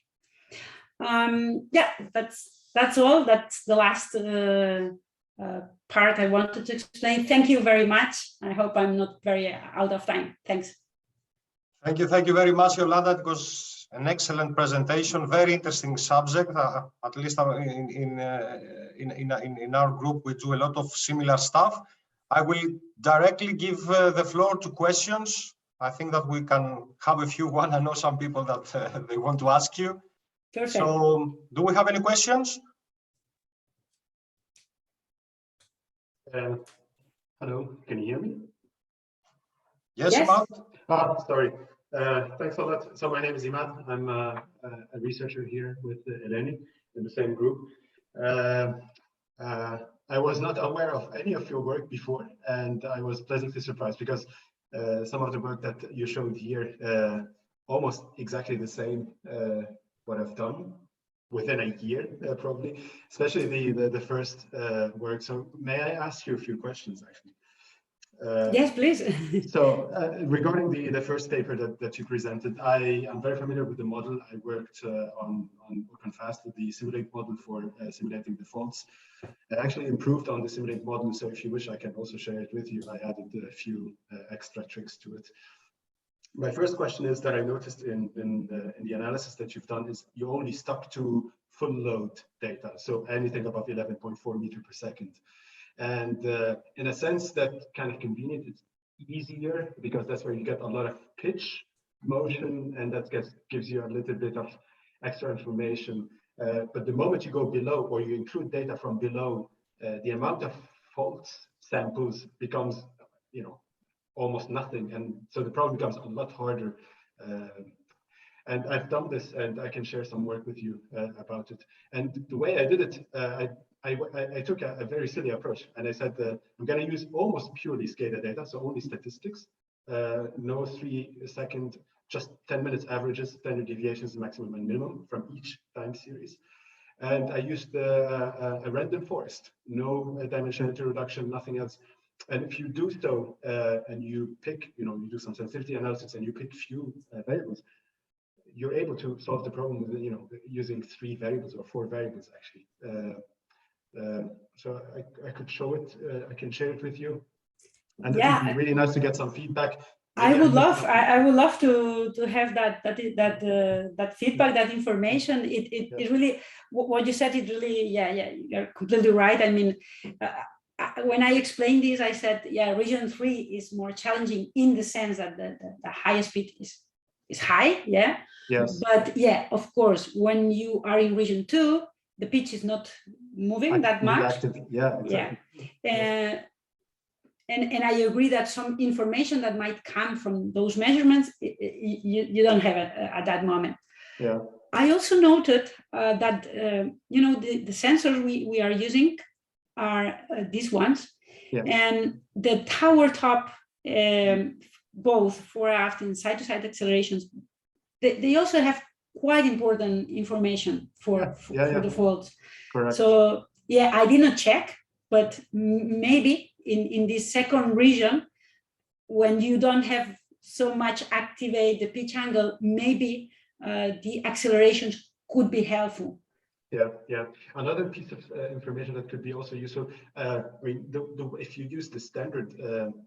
Yeah, that's all. That's the last part I wanted to explain. Thank you very much. I hope I'm not very out of time. Thanks. Thank you very much, Yolanda. It was an excellent presentation, very interesting subject. At least in our group, we do a lot of similar stuff. I will directly give the floor to questions. I think that we can have a few. I know some people that they want to ask you. Perfect. So, do we have any questions? Hello, can you hear me? Yes, Yes. Imad. Sorry. Thanks a lot. So my name is Imad. I'm a researcher here with Eleni in the same group. I was not aware of any of your work before, and I was pleasantly surprised because some of the work that you showed here, almost exactly the same what I've done within a year, probably, especially the first work. So may I ask you a few questions, actually? Yes, please. So regarding the first paper that you presented, I am very familiar with the model. I worked on OpenFast with the simulate model for simulating the faults. I actually improved on the simulate model, so if you wish, I can also share it with you. I added a few extra tricks to it. My first question is that I noticed in the analysis that you've done is you only stuck to full load data, so anything above 11.4 meters per second. And in a sense, that kind of convenient. It's easier because that's where you get a lot of pitch, motion, and that gives you a little bit of extra information. But the moment you go below, or you include data from below, the amount of faults samples becomes, almost nothing, and so the problem becomes a lot harder. And I've done this, and I can share some work with you about it. And the way I did it, I took a very silly approach, and I said I'm going to use almost purely SCADA data, so only statistics, no 3-second, just 10 minutes averages, standard deviations, maximum and minimum from each time series. And I used a random forest, no dimensionality reduction, nothing else. And if you do so, and you pick, you do some sensitivity analysis, and you pick few variables, you're able to solve the problem with, using 3 variables or 4 variables actually. So I could show it. I can share it with you, and it would be really nice to get some feedback. I would love to have that feedback, that information. It really, what you said, it really, you're completely right. I mean, when I explained this, I said, region 3 is more challenging in the sense that the highest speed is high, Yes. But of course, when you are in region 2, the pitch is not moving that much. Exactly. And I agree that some information that might come from those measurements, you don't have it at that moment. Yeah. I also noted that the sensors we are using are these ones, and the tower top both fore aft and side-to-side accelerations, they also have quite important information for the faults. Correct. So yeah, I did not check, but maybe in this second region, when you don't have so much activate the pitch angle, maybe the accelerations could be helpful. Yeah. Another piece of information that could be also useful. I mean, if you use the standard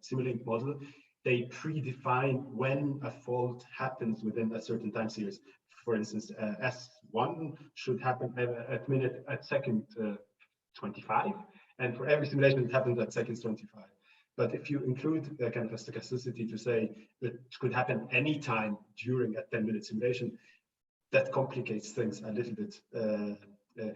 Simulink model, they predefine when a fault happens within a certain time series. For instance, S1 should happen at second 25, and for every simulation it happens at seconds 25. But if you include a kind of a stochasticity to say it could happen anytime during a 10-minute simulation, that complicates things a little bit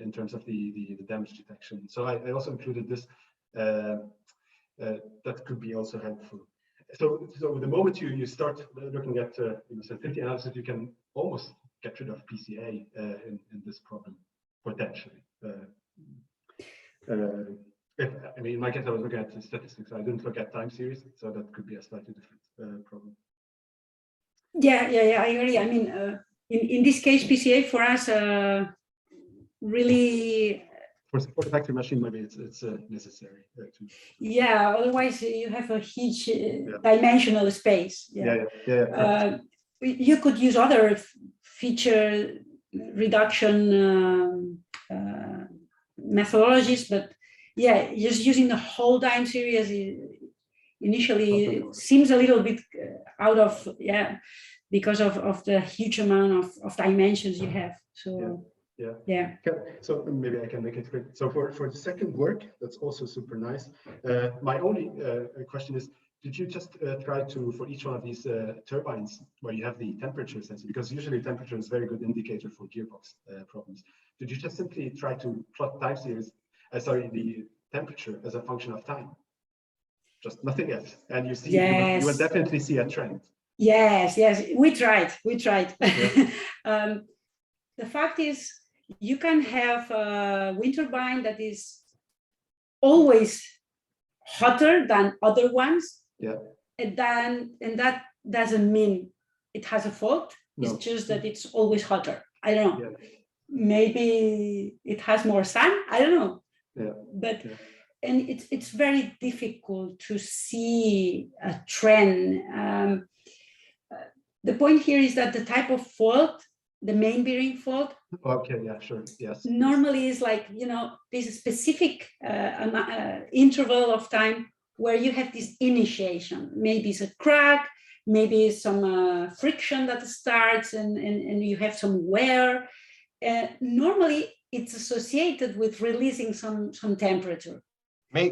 in terms of the damage detection. So I also included this. That could be also helpful. So the moment you start looking at sensitivity analysis, you can almost get rid of PCA in this problem potentially. I mean, in my case, I was looking at statistics. I didn't look at time series, so that could be a slightly different problem. Yeah, I agree. I mean, in this case, PCA for us really. For the factory machine, maybe it's necessary. Yeah, otherwise you have a huge dimensional space. Yeah. You could use other feature reduction methodologies, but yeah, just using the whole time series initially seems a little bit out of, because of the huge amount of dimensions you have. So yeah. So maybe I can make it quick. So for the second work, that's also super nice. My only question is, did you just try to, for each one of these turbines where you have the temperature sensor, because usually temperature is a very good indicator for gearbox problems. Did you just simply try to plot time series, the temperature as a function of time? Just nothing else. And you see, you will definitely see a trend. Yes, we tried. Yeah. The fact is, you can have a wind turbine that is always hotter than other ones. Yeah. And that doesn't mean it has a fault. No. It's just that it's always hotter. I don't know. Yeah. Maybe it has more sun. I don't know. Yeah. But and it's very difficult to see a trend. The point here is that the type of fault, the main bearing fault. Okay, yeah, sure, yes. Normally is like, this specific interval of time where you have this initiation. Maybe it's a crack, maybe some friction that starts and you have some wear. Normally it's associated with releasing some temperature. May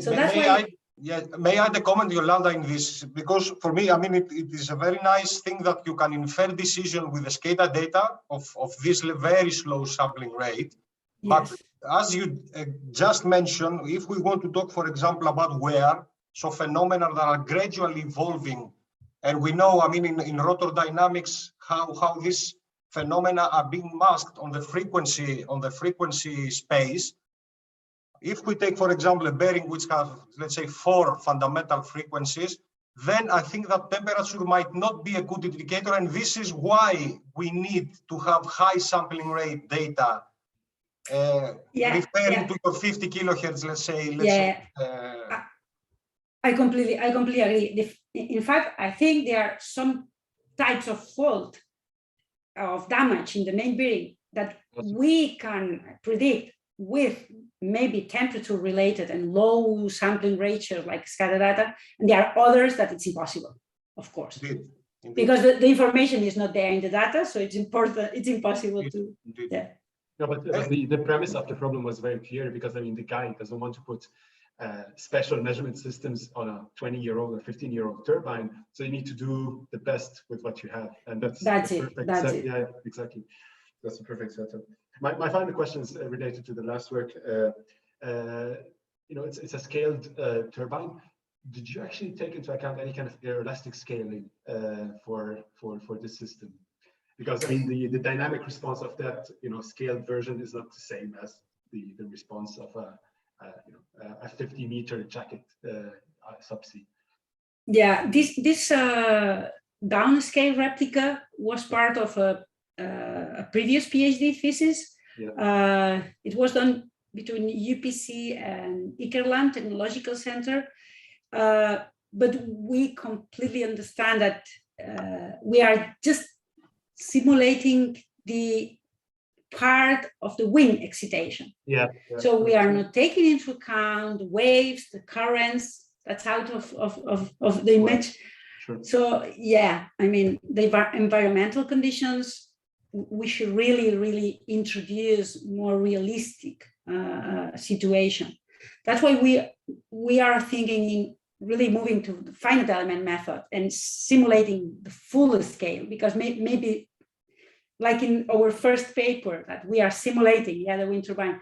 I add a comment, Yolanda, in this? Because for me, I mean, it is a very nice thing that you can infer decision with the SCADA data of this very slow sampling rate. Yes. But as you just mentioned, if we want to talk, for example, about wear, so phenomena that are gradually evolving, and we know, I mean, in rotor dynamics, how these phenomena are being masked on the frequency space. If we take, for example, a bearing which has, let's say, 4 fundamental frequencies, then I think that temperature might not be a good indicator. And this is why we need to have high sampling rate data, referring to your 50 kilohertz, let's say. I completely agree. In fact, I think there are some types of fault, of damage in the main bearing that we can predict with maybe temperature related and low sampling ratios like SCADA data, and there are others that it's impossible, of course. Indeed. Because the information is not there in the data, so it's impossible to. Yeah. No, but the premise of the problem was very clear, because I mean the guy doesn't want to put special measurement systems on a 20-year-old or 15-year-old turbine, so you need to do the best with what you have, and that's it. Yeah, exactly. That's the perfect setup. My final question is related to the last work. It's a scaled turbine. Did you actually take into account any kind of elastic scaling for this system? Because I mean the dynamic response of that scaled version is not the same as the response of a 50-meter jacket subsea. Yeah, this downscale replica was part of a previous PhD thesis. Yeah. It was done between UPC and Ikerland Technological Center, but we completely understand that we are just simulating the part of the wing excitation. Yeah. So we are not taking into account the waves, the currents that's out of the image. Sure. So yeah, I mean, the environmental conditions, we should really introduce more realistic situation. That's why we are thinking in really moving to the finite element method and simulating the full scale, because maybe like in our first paper that we are simulating, the wind turbine,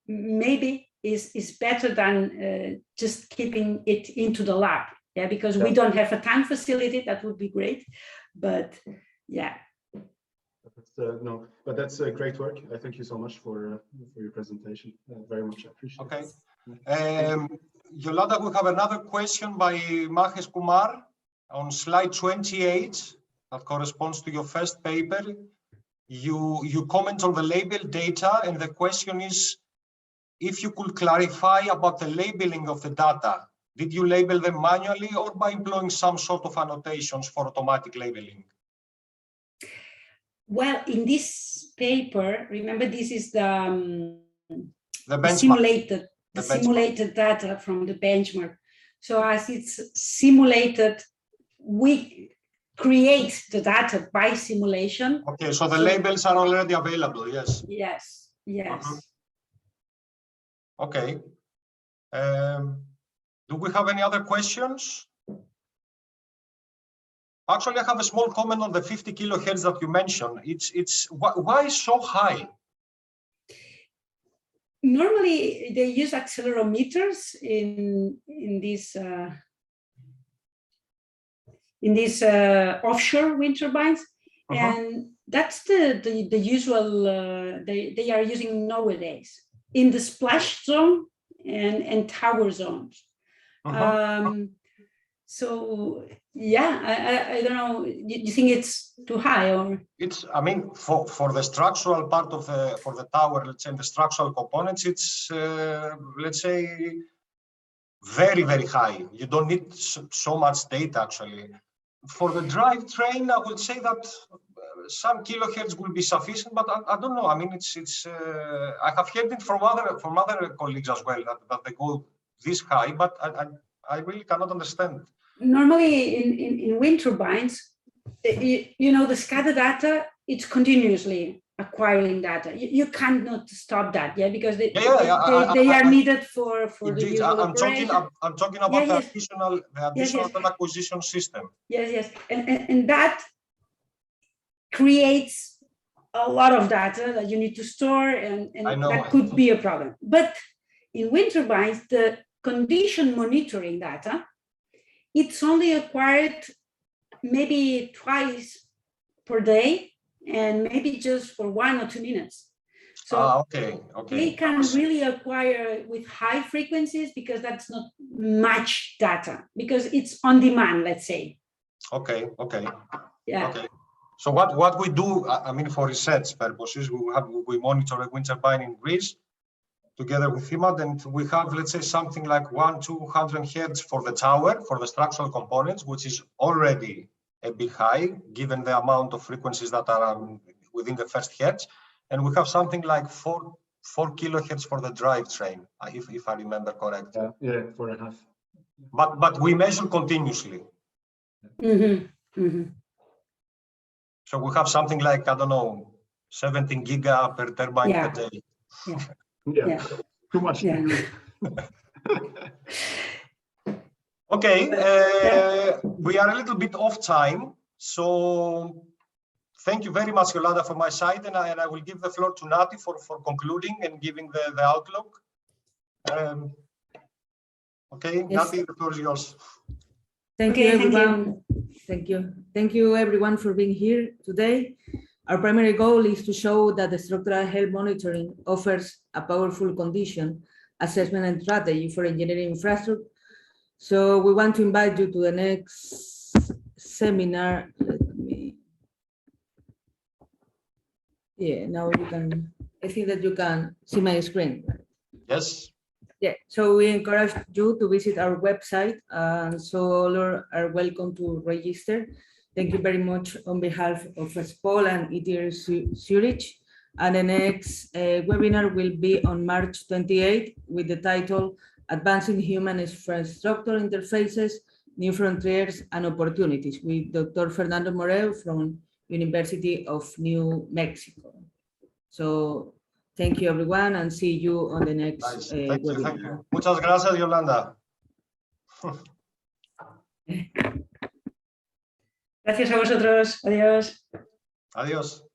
maybe is better than just keeping it into the lab, because we don't have a tank facility. That would be great, but yeah. No, but that's great work. I thank you so much for your presentation. Very much appreciate it. Okay. Yolanda, we have another question by Mahesh Kumar on slide 28 that corresponds to your first paper. You comment on the label data, and the question is if you could clarify about the labeling of the data. Did you label them manually or by employing some sort of annotations for automatic labeling? Well, in this paper, remember, this is the simulated data from the benchmark. So as it's simulated, we create the data by simulation. Okay, so the labels are already available, yes? Yes. Okay. Do we have any other questions? Actually, I have a small comment on the 50 kilohertz that you mentioned. Why so high? Normally, they use accelerometers in these offshore wind turbines, and that's the usual. They are using nowadays in the splash zone and tower zones. So yeah, I don't know. You think it's too high, or it's? I mean, for the structural part of for the tower, let's say, the structural components, it's let's say very high. You don't need so much data actually. For the drivetrain, I would say that some kilohertz will be sufficient, but I don't know. I mean, it's. I have heard it from other colleagues as well that they go this high, but I really cannot understand. Normally, in wind turbines, you know, the SCADA data, it's continuously acquiring data. You cannot stop that, because they are needed for the usual operation. I'm talking about the additional data acquisition system. Yes, and that creates a lot of data that you need to store, and that could be a problem. But in wind turbines, the condition monitoring data, it's only acquired maybe twice per day, and maybe just for 1 or 2 minutes. So they can really acquire with high frequencies, because that's not much data, because it's on demand, let's say. Okay. Yeah. Okay. So what we do, I mean, for research purposes, we monitor a wind turbine in Greece together with HIMAD, and we have, let's say, something like 100-200 hertz for the tower, for the structural components, which is already a bit high, given the amount of frequencies that are within the first hertz. And we have something like 4 kilohertz for the drivetrain, if I remember correctly. Yeah, 4.5. But we measure continuously. So we have something like, I don't know, 17 giga per turbine per day. Yeah, too much. Yeah. Okay, we are a little bit off time, so thank you very much, Yolanda, from my side, and I will give the floor to Nati for concluding and giving the outlook. Okay, yes. Nati, the floor is yours. Thank you, everyone. Thank you, everyone, for being here today. Our primary goal is to show that the structural health monitoring offers a powerful condition assessment and strategy for engineering infrastructure So we want to invite you to the next seminar. Now you can, I think that you can see my screen. Yes. Yeah, so we encourage you to visit our website, so all are welcome to register. Thank you very much on behalf of ESPOL and ETH Zürich. And the next webinar will be on March 28th with the title Advancing Human Infrastructure Interfaces, New Frontiers and Opportunities with Dr. Fernando Morel from University of New Mexico. So thank you, everyone, and see you on the next webinar. Thank you. Muchas gracias, Yolanda. Gracias a vosotros. Adiós. Adiós.